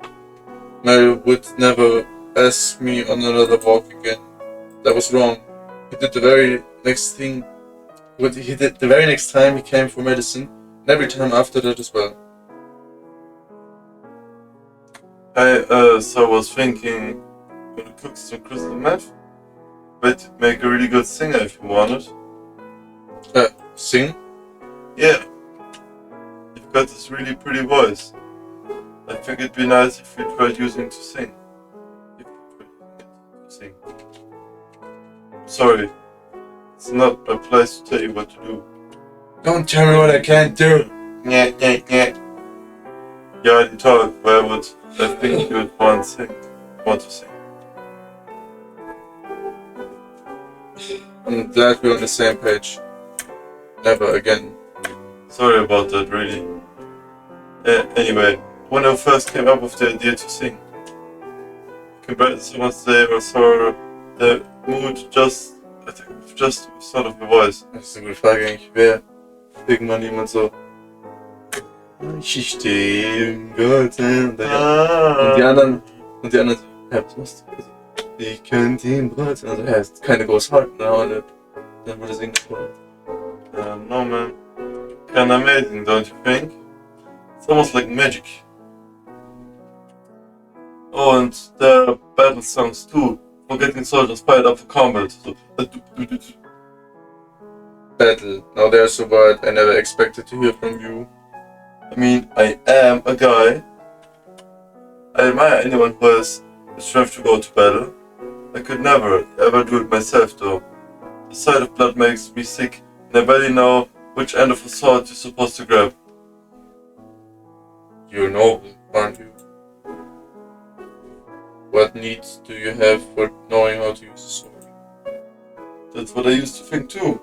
Mary would never ask me on another walk again. That was wrong. He did the very next thing. What he did the very next time he came for medicine, and every time after that as well. So I was thinking, I'm gonna cook some crystal meth. Bet you'd make a really good singer if you wanted. Sing? Yeah. You've got this really pretty voice. I think it'd be nice if you tried using it to sing. If you tried using it to sing. Sorry. It's not my place to tell you what to do. Don't tell me what I can't do. Yeah. Yeah, you talk, where would I think you would want to sing? I'm glad we're on the same page. Never again. Sorry about that, really. Anyway, when I first came up with the idea to sing, compared to someone's day or saw the mood just sort of the voice. Das ist eine gute Frage eigentlich. Wer irgendwann jemand so ich stehe im Garten und die anderen so, ja, was machst du? Ich könnte ihn braten. Also ja, ist keine große Halten, aber dann wurde singen. No man, kinda amazing, don't you think? It's almost like magic. Oh, and the battle songs too, for getting soldiers fired up for combat. So, Battle. Now there's a word I never expected to hear from you. I mean, I am a guy. I admire anyone who has the strength to go to battle. I could never, ever do it myself though. The sight of blood makes me sick, and I barely know which end of a sword you're supposed to grab. You're noble, aren't you? What needs do you have for knowing how to use a sword? That's what I used to think too.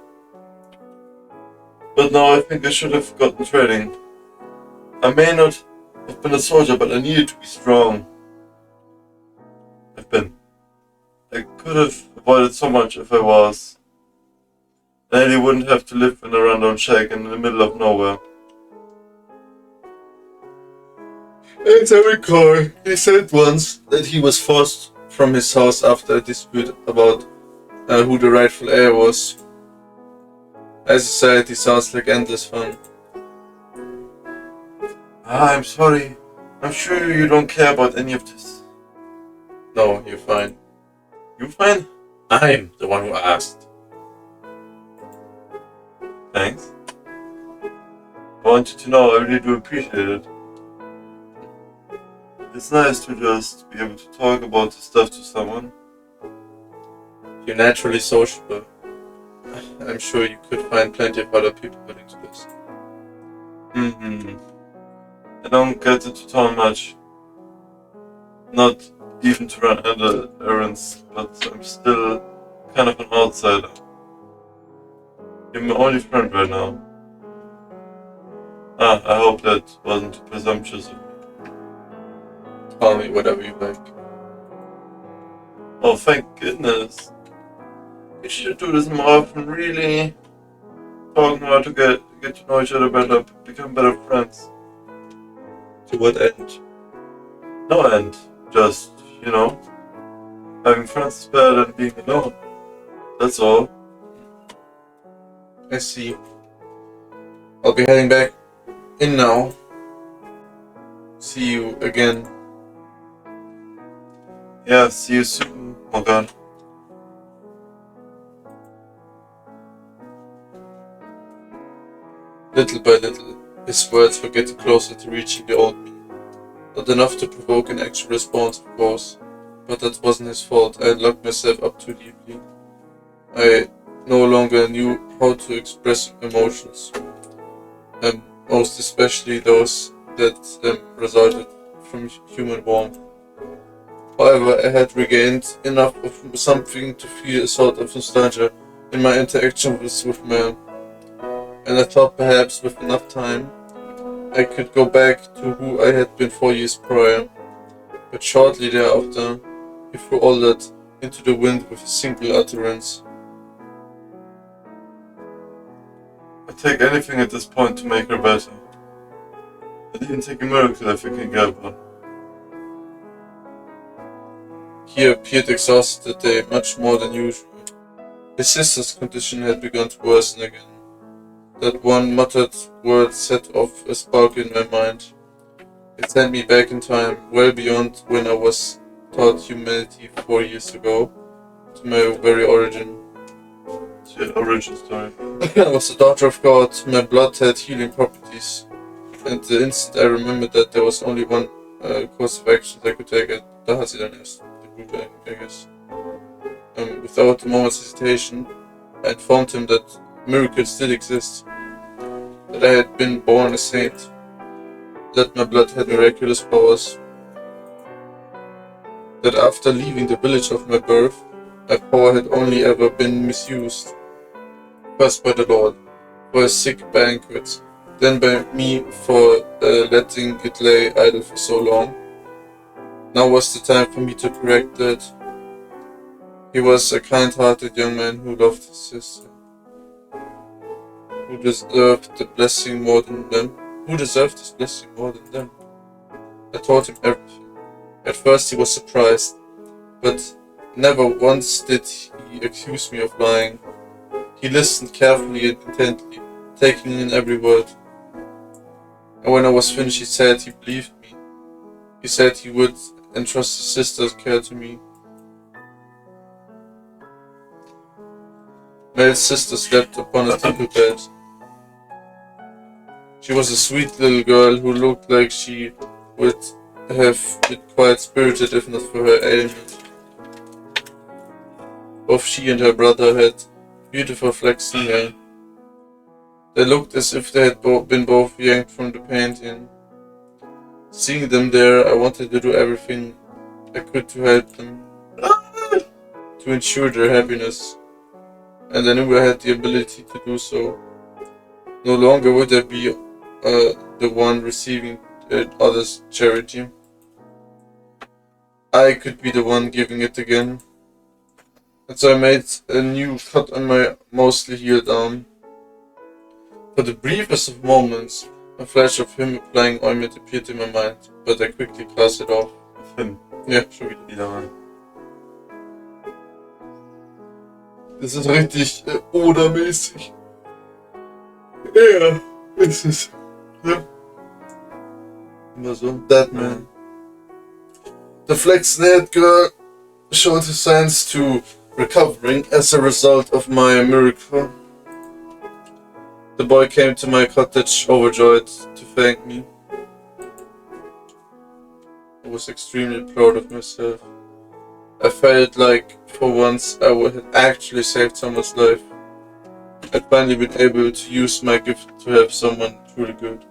But now I think I should have gotten training. I may not have been a soldier, but I needed to be strong. I could have avoided so much if I was. And I wouldn't have to live in a rundown shack in the middle of nowhere. As I recall, he said once that he was forced from his house after a dispute about who the rightful heir was. As society sounds like endless fun. I'm sorry. I'm sure you don't care about any of this. No, you're fine. You fine? I'm the one who asked. Thanks. I want you to know I really do appreciate it. It's nice to just be able to talk about this stuff to someone. You're naturally sociable. I'm sure you could find plenty of other people willing to this. I don't get into town much. Not even to run errands, but I'm still kind of an outsider. You're my only friend right now. I hope that wasn't too presumptuous of me. Call me whatever you like. Oh, thank goodness. We should do this more often, really. Talking about to get to know each other better, become better friends. To what end? No end. Just, having friends is better than being alone. That's all. I see. I'll be heading back in now. See you again. Yeah, see you soon, Morgana. Little by little, his words were getting closer to reaching the old me. Not enough to provoke an actual response, of course, but that wasn't his fault. I had locked myself up too deeply. I no longer knew how to express emotions, most especially those that resulted from human warmth. However, I had regained enough of something to feel a sort of nostalgia in my interaction with man, and I thought perhaps with enough time I could go back to who I had been 4 years prior. But shortly thereafter, he threw all that into the wind with a single utterance. I'd take anything at this point to make her better. I'd even take a miracle if I can get one. He appeared exhausted today, much more than usual. His sister's condition had begun to worsen again. That one muttered word set off a spark in my mind. It sent me back in time, well beyond when I was taught humanity 4 years ago, to my very origin. It's your origin story. I was the daughter of God, my blood had healing properties, and the instant I remembered that there was only one course of action I could take, da hat sie dann erst the group, I guess. Without a moment's hesitation, I informed him that miracles still exist, that I had been born a saint, that my blood had miraculous powers, that after leaving the village of my birth, my power had only ever been misused. First by the Lord, for a sick banquet, then by me for letting it lay idle for so long. Now was the time for me to correct that. He was a kind-hearted young man who loved his sister, who deserved the blessing more than them. Who deserved this blessing more than them? I told him everything. At first he was surprised, but never once did he accuse me of lying. He listened carefully and intently, taking in every word. And when I was finished, he said he believed me. He said he would entrust his sister's care to me. Mel's sister slept upon a temple bed. She was a sweet little girl who looked like she would have been quite spirited if not for her ailment. Both she and her brother had beautiful flaxen hair. They looked as if they had been both yanked from the painting. Seeing them there, I wanted to do everything I could to help them, to ensure their happiness, and I knew I had the ability to do so. No longer would I be the one receiving others' charity. I could be the one giving it again. And so I made a new cut on my mostly healed arm. For the briefest of moments, a flash of him applying ointment appeared in my mind, but I quickly cast it off. Finn, Ja, schon wieder. wieder mal. Das ist richtig Oda-mäßig. Ja, ist es. Ja. Immer so. That man. The flaxen-haired girl showed signs to recovering as a result of my miracle. The boy came to my cottage overjoyed to thank me. I was extremely proud of myself. I felt like, for once, I had actually saved someone's life. I'd finally been able to use my gift to help someone truly good.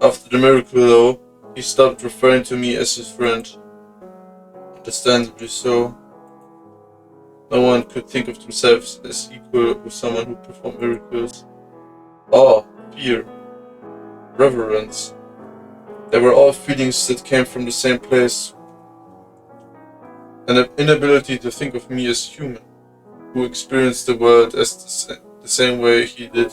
After the miracle, though, he stopped referring to me as his friend. Understandably so. No one could think of themselves as equal with someone who performed miracles. Awe, fear, reverence. They were all feelings that came from the same place. An inability to think of me as human, who experienced the world as the same way he did.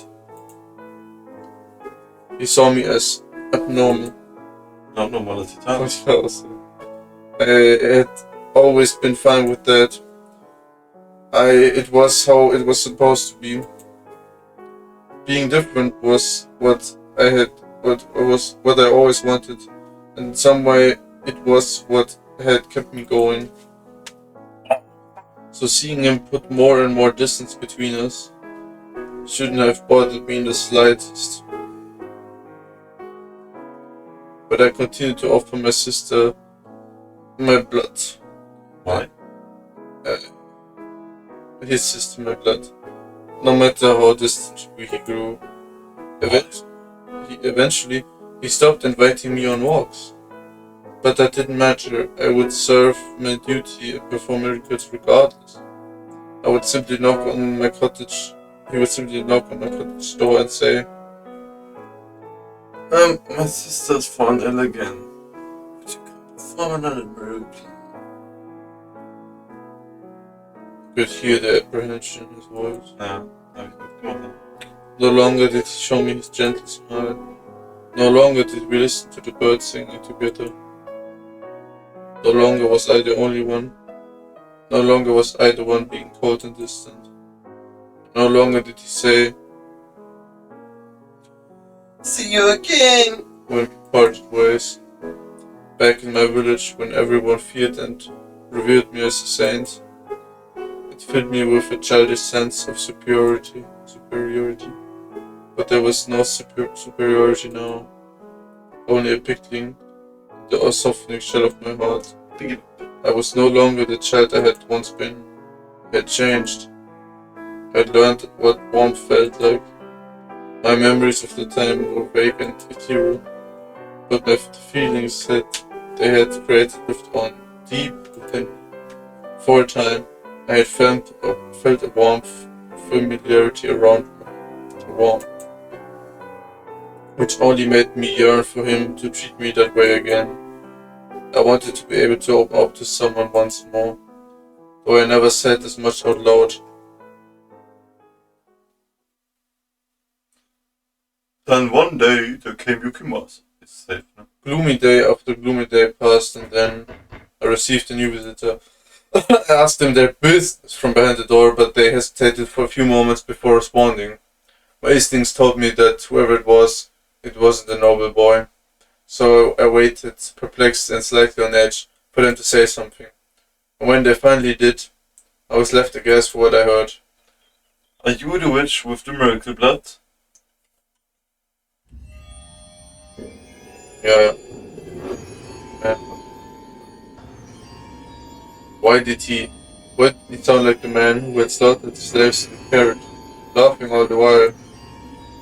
He saw me as abnormal. Not normality time. I had always been fine with that. It was how it was supposed to be. Being different was what I always wanted. In some way, it was what had kept me going. So seeing him put more and more distance between us shouldn't have bothered me in the slightest. But I continued to offer my sister my blood. Why? His sister my blood. No matter how distant he grew. Eventually, he stopped inviting me on walks. But that didn't matter. I would serve my duty and perform miracles regardless. I would simply knock on my cottage. He would simply knock on my cottage door and say, My sister's fallen ill again. Would you come perform another miracle? I could hear the apprehension in his voice. Ja, hab ich mitgemacht. No longer did he show me his gentle smile. No longer did we listen to the birds singing together. No longer was I the only one. No longer was I the one being cold and distant. No longer did he say, See you again! when we parted ways. Back in my village, when everyone feared and revered me as a saint, it filled me with a childish sense of superiority. But there was no superiority now, only a pickling, the softening shell of my heart. I was no longer the child I had once been. I had changed. I had learned what warmth felt like. My memories of the time were vague and ethereal, but my feelings that they had created lived on deep within. For a time, I had felt a warmth, familiarity around me, which only made me yearn for him to treat me that way again. I wanted to be able to open up to someone once more, though I never said as much out loud. Then one day there came Yukimasu. It's safe, no? Gloomy day after gloomy day passed, and then I received a new visitor. I asked them their business from behind the door, but they hesitated for a few moments before responding. My instincts told me that whoever it wasn't a noble boy. So I waited, perplexed and slightly on edge, for them to say something. And when they finally did, I was left aghast for what I heard. Are you the witch with the miracle blood? Yeah. Why did he sound like the man who had slaughtered the slaves in the carriage, laughing all the while?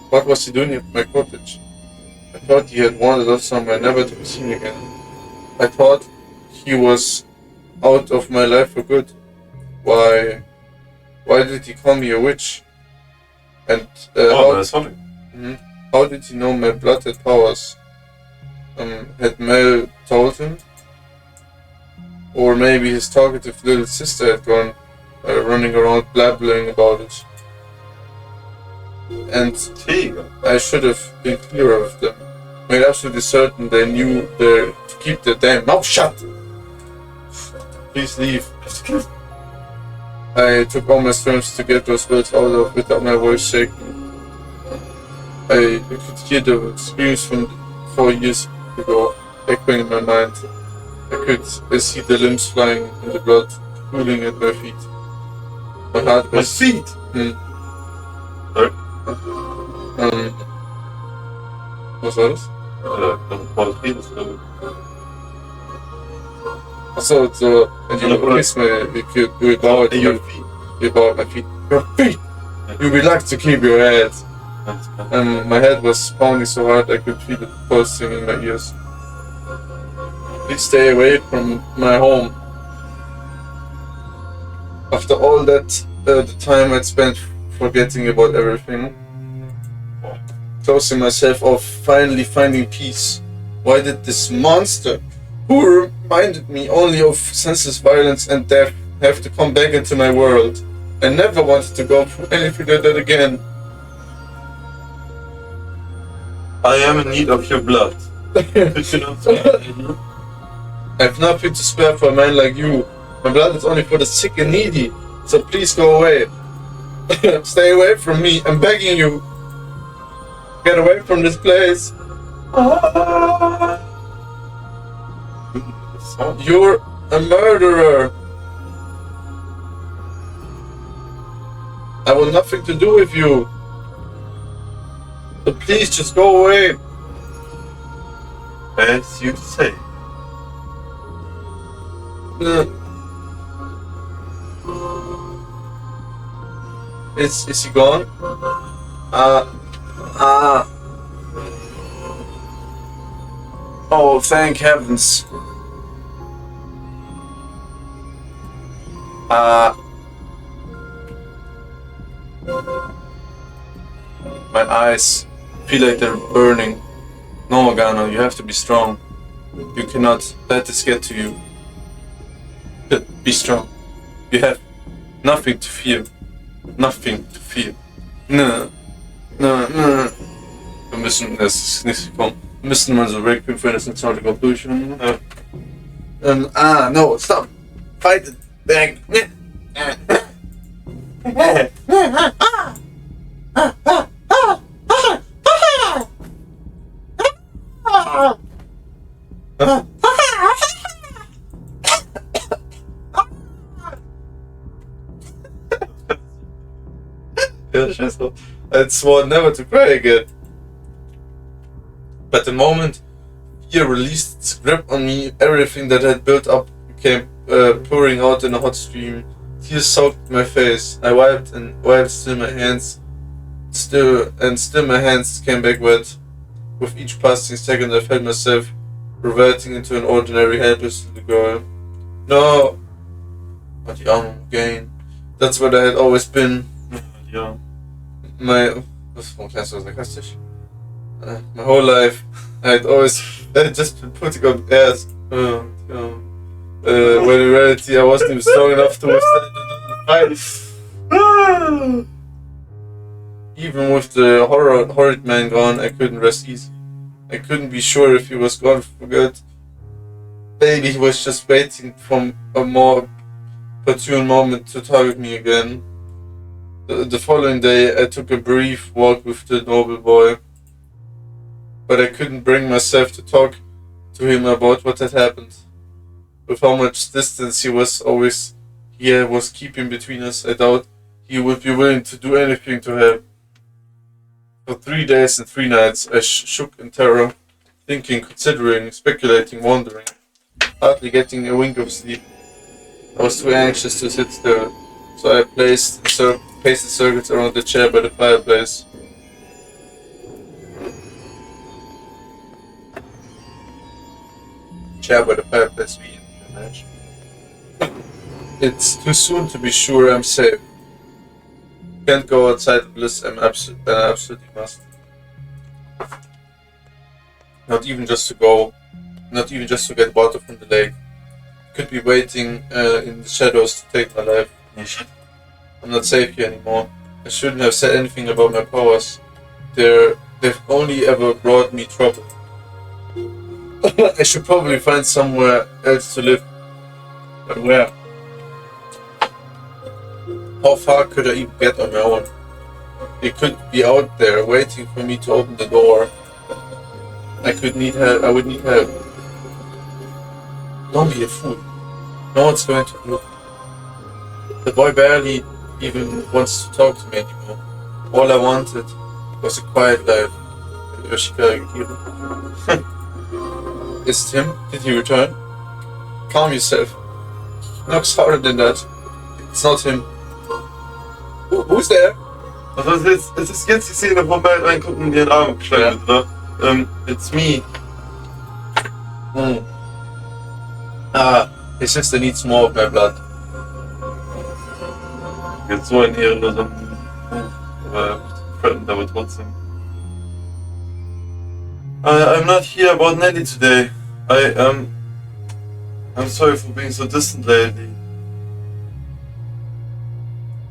What was he doing at my cottage? I thought he had wandered off somewhere never to be seen again. I thought he was out of my life for good. Why did he call me a witch? And That's funny. how did he know my blood had powers? Had Mel told him? Or maybe his talkative little sister had gone running around blabbling about it. And I should have been clearer with them. Made absolutely certain they knew to keep their damn mouth shut. Please leave. I took all my strength to get those words out without my voice shaking. I could hear the screams from 4 years ago echoing in my mind. I could see the limbs flying in the blood, cooling at my feet. My heart was... My feet? Sorry? Was war das? Achso, so, and you kiss me, you bow at your feet. You bow at my feet. Your feet! You relax to keep your head. And my head was pounding so hard I could feel it pulsing in my ears. Please stay away from my home. After all that, the time I'd spent forgetting about everything, closing myself off, finally finding peace. Why did this monster, who reminded me only of senseless violence and death, have to come back into my world? I never wanted to go through anything like that again. I am in need of your blood. Could you not I have nothing to spare for a man like you. My blood is only for the sick and needy, so please go away. Stay away from me, I'm begging you. Get away from this place. You're a murderer. I want nothing to do with you. So please just go away. As you say. Is he gone? Oh, thank heavens. My eyes feel like they're burning. No, Morgana, you have to be strong. You cannot let this get to you. Be strong. You have nothing to fear. Nothing to fear. No. Wir müssen, es ist nicht gekommen. Wir müssen mal so Requiem für Innocence heute auch durchführen. No, stop. Fight it back. I swore never to cry again. But the moment fear released its grip on me, everything that had built up came pouring out in a hot stream. Tears soaked my face. I wiped still my hands. Still my hands came back wet. With each passing second I felt myself reverting into an ordinary helpless little girl. No! Not young again. That's what I had always been. Ja. My whole life I had just been putting on airs. When in reality I wasn't even strong enough to withstand the fight. Even with the horrid man gone, I couldn't rest easy. I couldn't be sure if he was gone for good. Maybe he was just waiting for a more opportune moment to target me again. The following day I took a brief walk with the noble boy, but I couldn't bring myself to talk to him about what had happened. With how much distance he was keeping between us, I doubt he would be willing to do anything to help. For 3 days and 3 nights I shook in terror, thinking, considering, speculating, wondering, hardly getting a wink of sleep. I was too anxious to sit still, so I paced the circuits around the chair by the fireplace. We imagine. It's too soon to be sure I'm safe. Can't go outside unless I absolutely must. Not even just to get water from the lake. Could be waiting in the shadows to take my life. I'm not safe here anymore. I shouldn't have said anything about my powers. They've only ever brought me trouble. I should probably find somewhere else to live. But where? How far could I even get on my own? They could be out there waiting for me to open the door. I would need help. Don't be a fool. No one's going to look. The boy barely even wants to talk to me anymore. All I wanted was a quiet life. Is it him? Did he return? Calm yourself. Knocks harder than that. It's not him. Who's there? Also es ist jetzt die Szene, wo Mel reinkommt und ihren Arm geschlagen wird, oder? It's me. His sister needs more of my blood. Jetzt so ein ehrenloser Move, aber threatened aber trotzdem. I'm not here about Nelly today. I'm sorry for being so distant lately.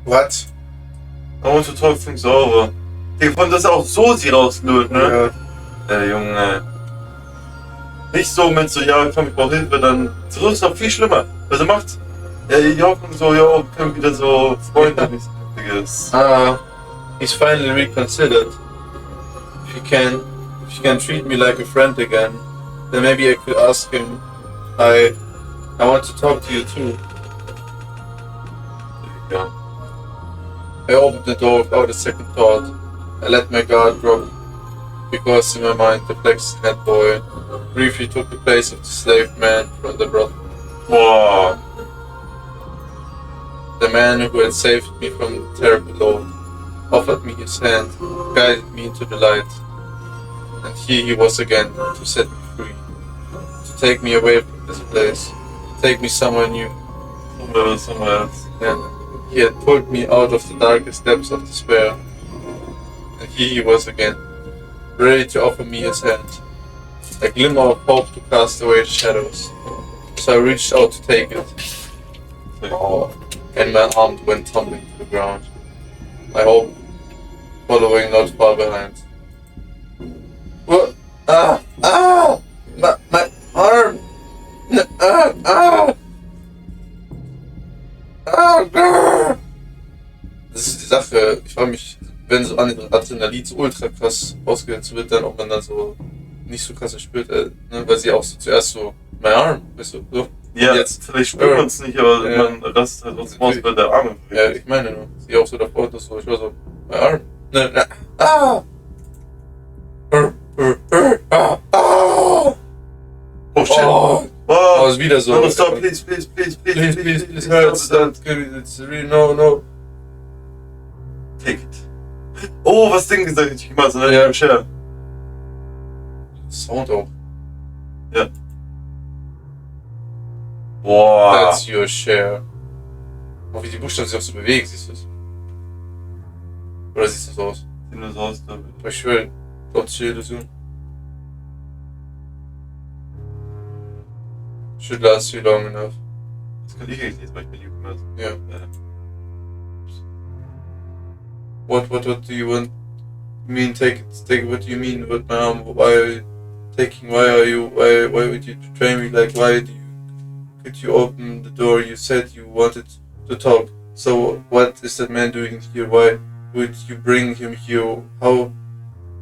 What? I want to talk things over. Ich fand das auch so sie rauslöt, ne? Ja. Junge. Nicht so mit so, ja, komm, ich brauche Hilfe, dann. So ist noch viel schlimmer. Also macht die Hoffnung so, ja, können wieder so freundliches. He's finally reconsidered. If you can treat me like a friend again, then maybe I could ask him. I want to talk to you too. Ja. I opened the door without a second thought. I let my guard drop, because in my mind the black-skinned boy briefly took the place of the slave man from the brothel. Boah. The man who had saved me from the terrible lord offered me his hand, guided me into the light, and here he was again to set me free, to take me away from this place, to take me somewhere new. Somewhere else. And he had pulled me out of the darkest depths of despair, and here he was again, ready to offer me his hand, a glimmer of hope to cast away the shadows. So I reached out to take it, and my arm went tumbling to the ground, my hope following not far behind. What? My arm! Das ist die Sache, ich frage mich, wenn so Adrenalin so ultra krass ausgesetzt wird, dann ob man dann so nicht so krass spürt, ne? Weil sie auch so zuerst so, mein Arm, weißt du, so. Ja, jetzt, vielleicht spürt man es nicht, aber man rastet halt trotzdem aus, weil der Arm bewegt. Ja, ich meine nur, sie auch so davor, das so, ich war so, mein Arm, Oh shit. Oh, ist wieder so. No, stop, please, Hurts, it's really, no. Take it. Oh, was Ding gesagt, ich mach so Ja. eine Share. Sound auch. Ja. Boah. That's your share. Oh, wie die Buchstaben sich auch so bewegen, siehst du es? Oder siehst du so aus? Sieht nur so aus, glaube ich. Ich schwöre, das ist die Illusion. Should last you long enough. Das kann ich eigentlich nicht, weil ich bin Jugendmörder. Yeah. What do you want? Mean take it, what do you mean? What why are you taking, why would you betray me? Like, could you open the door? You said you wanted to talk. So what is that man doing here? Why would you bring him here? How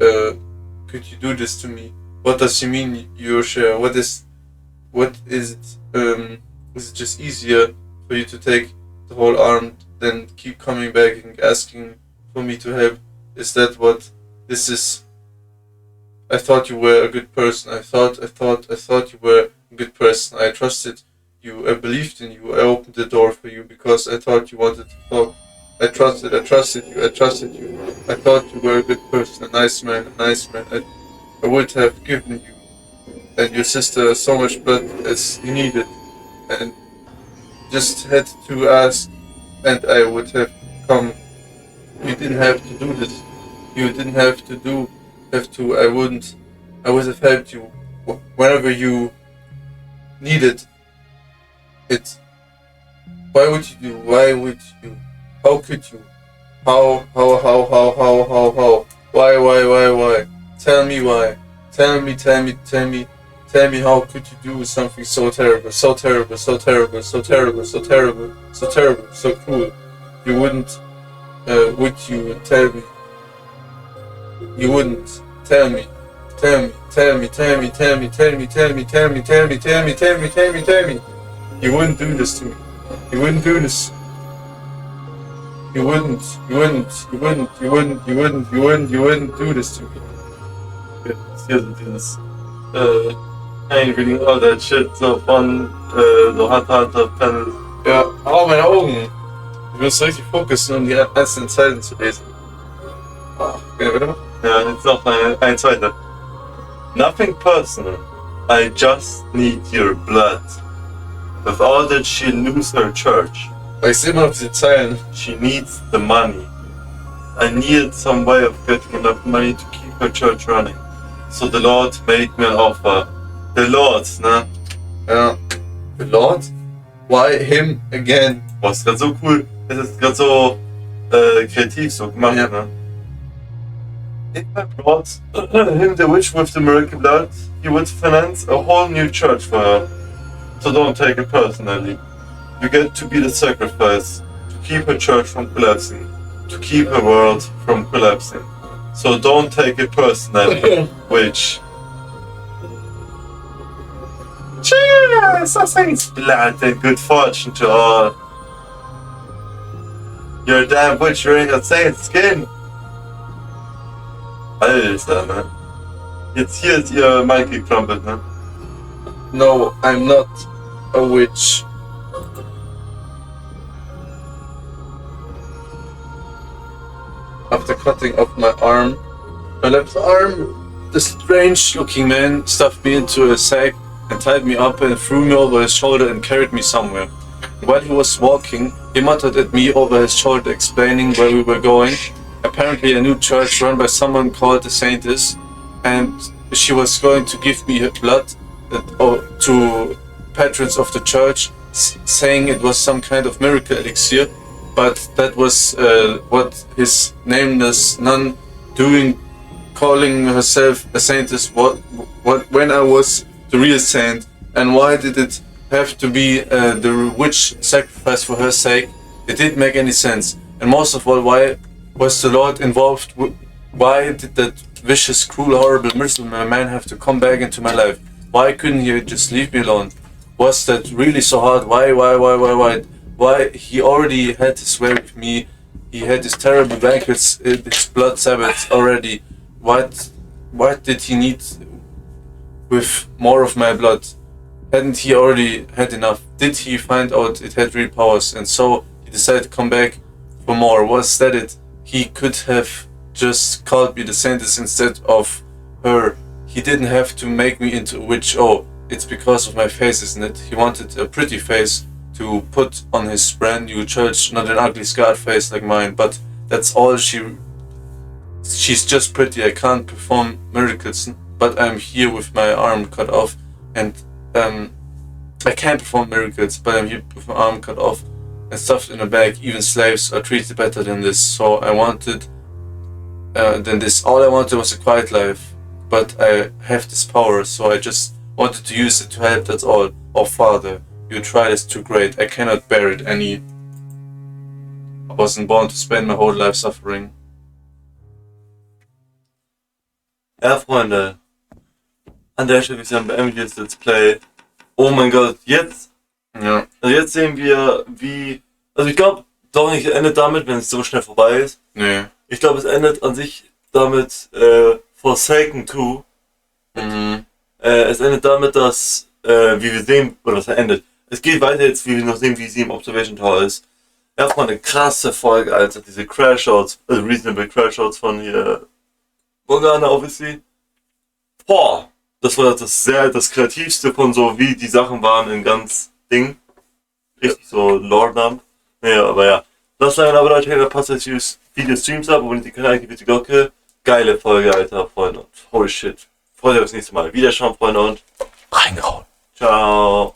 could you do this to me? What does he mean, your share? What is it? Is it just easier for you to take the whole arm than keep coming back and asking for me to help? Is that what this is? I thought you were a good person. I thought you were a good person. I trusted you. I believed in you. I opened the door for you because I thought you wanted to talk. I trusted you. I thought you were a good person, a nice man. I would have given you and your sister so much blood as you needed, and just had to ask, and I would have come. You didn't have to do this. You didn't have to. I would have helped you whenever you needed it. Why would you? How could you? How? Why? Tell me why. Tell me how could you do something so terrible, so cruel? You wouldn't, would you tell me? You wouldn't tell me. Tell me. You wouldn't do this to me. You wouldn't do this. You wouldn't do this to me. Jetzt hier so dieses ain't reading all that shit, so von so Hunter Panel. Ja, oh, meine Augen. Ich muss richtig fokussen, um die einzelnen Zeilen zu lesen. Okay, warte mal. Ja, jetzt noch ein zweiter. Nothing personal. I just need your blood. Without it, she'll lose her church. Aber ich sehe immer noch diese Zeilen. She needs the money. I needed some way of getting enough money to keep her church running. So the Lord made me an offer. The Lord, ne? Ja. The Lord? Why him again? Boah, ist gerade so cool. Es ist gerade so kreativ so gemacht, Ja. ne? If I brought him the witch with the miracle blood, he would finance a whole new church for her. So don't take it personally. You get to be the sacrifice to keep her church from collapsing, to keep her world from collapsing. So don't take it personally, witch. Cheers! I saints blood and good fortune to all. You're a damn witch wearing a saint's skin. Alter, ne? Jetzt hier ist ihr Mic gekrumpelt, ne? No, I'm not a witch. After cutting off my arm, my left arm, the strange-looking man stuffed me into a sack and tied me up and threw me over his shoulder and carried me somewhere. While he was walking, he muttered at me over his shoulder, explaining where we were going. Apparently a new church run by someone called the Saintess, and she was going to give me her blood to patrons of the church, saying it was some kind of miracle elixir, but that was what his nameless nun doing, calling herself a Saintess when I was the real saint. And why did it have to be the witch sacrifice for her sake? It didn't make any sense. And most of all, why was the Lord involved? Why did that vicious, cruel, horrible, merciless man have to come back into my life? Why couldn't he just leave me alone? Was that really so hard? Why? Why? He already had his way with me. He had his terrible banquets, his blood sabbaths already. What did he need with more of my blood? Hadn't he already had enough? Did he find out it had real powers, and so he decided to come back for more? Was that it? He could have just called me the Saintess instead of her. He didn't have to make me into a witch. Oh, it's because of my face, isn't it? He wanted a pretty face to put on his brand new church, not an ugly scarred face like mine, but that's all. She's just pretty. I can't perform miracles, but I'm here with my arm cut off, and I can't perform miracles, but I'm here with my arm cut off and stuffed in a bag. Even slaves are treated better than this. So I wanted than this. All I wanted was a quiet life, but I have this power, so I just wanted to use it to help. That's all. Oh Father, your trial is too great. I cannot bear it any. I wasn't born to spend my whole life suffering. Ja, Freunde. An der Stelle würde ich sagen, beenden wir das Let's Play. Oh mein Gott, jetzt? Ja. Also jetzt sehen wir, wie... Also ich glaube, doch nicht, es endet damit, wenn es so schnell vorbei ist. Nee. Ich glaube, es endet an sich damit, Forsaken 2. Mhm. Es endet damit, dass, wie wir sehen, oder was endet. Es geht weiter jetzt, wie wir noch sehen, wie sie im Observation Tower ist. Erstmal eine krasse Folge, Alter. Diese Crashouts, also Reasonable Crashouts von hier, Morgana, obviously. Boah, das war das kreativste von so, wie die Sachen waren in ganz Ding. Richtig so Lore-Dump. Naja, aber ja. Lasst ein Abo da, passt jetzt Video Streams ab, abonniert die Kanal, aktiviert die Glocke. Geile Folge, Alter, Freunde. Holy shit. Freut euch aufs nächste Mal. Wiederschauen, Freunde, und reingehauen. Ciao.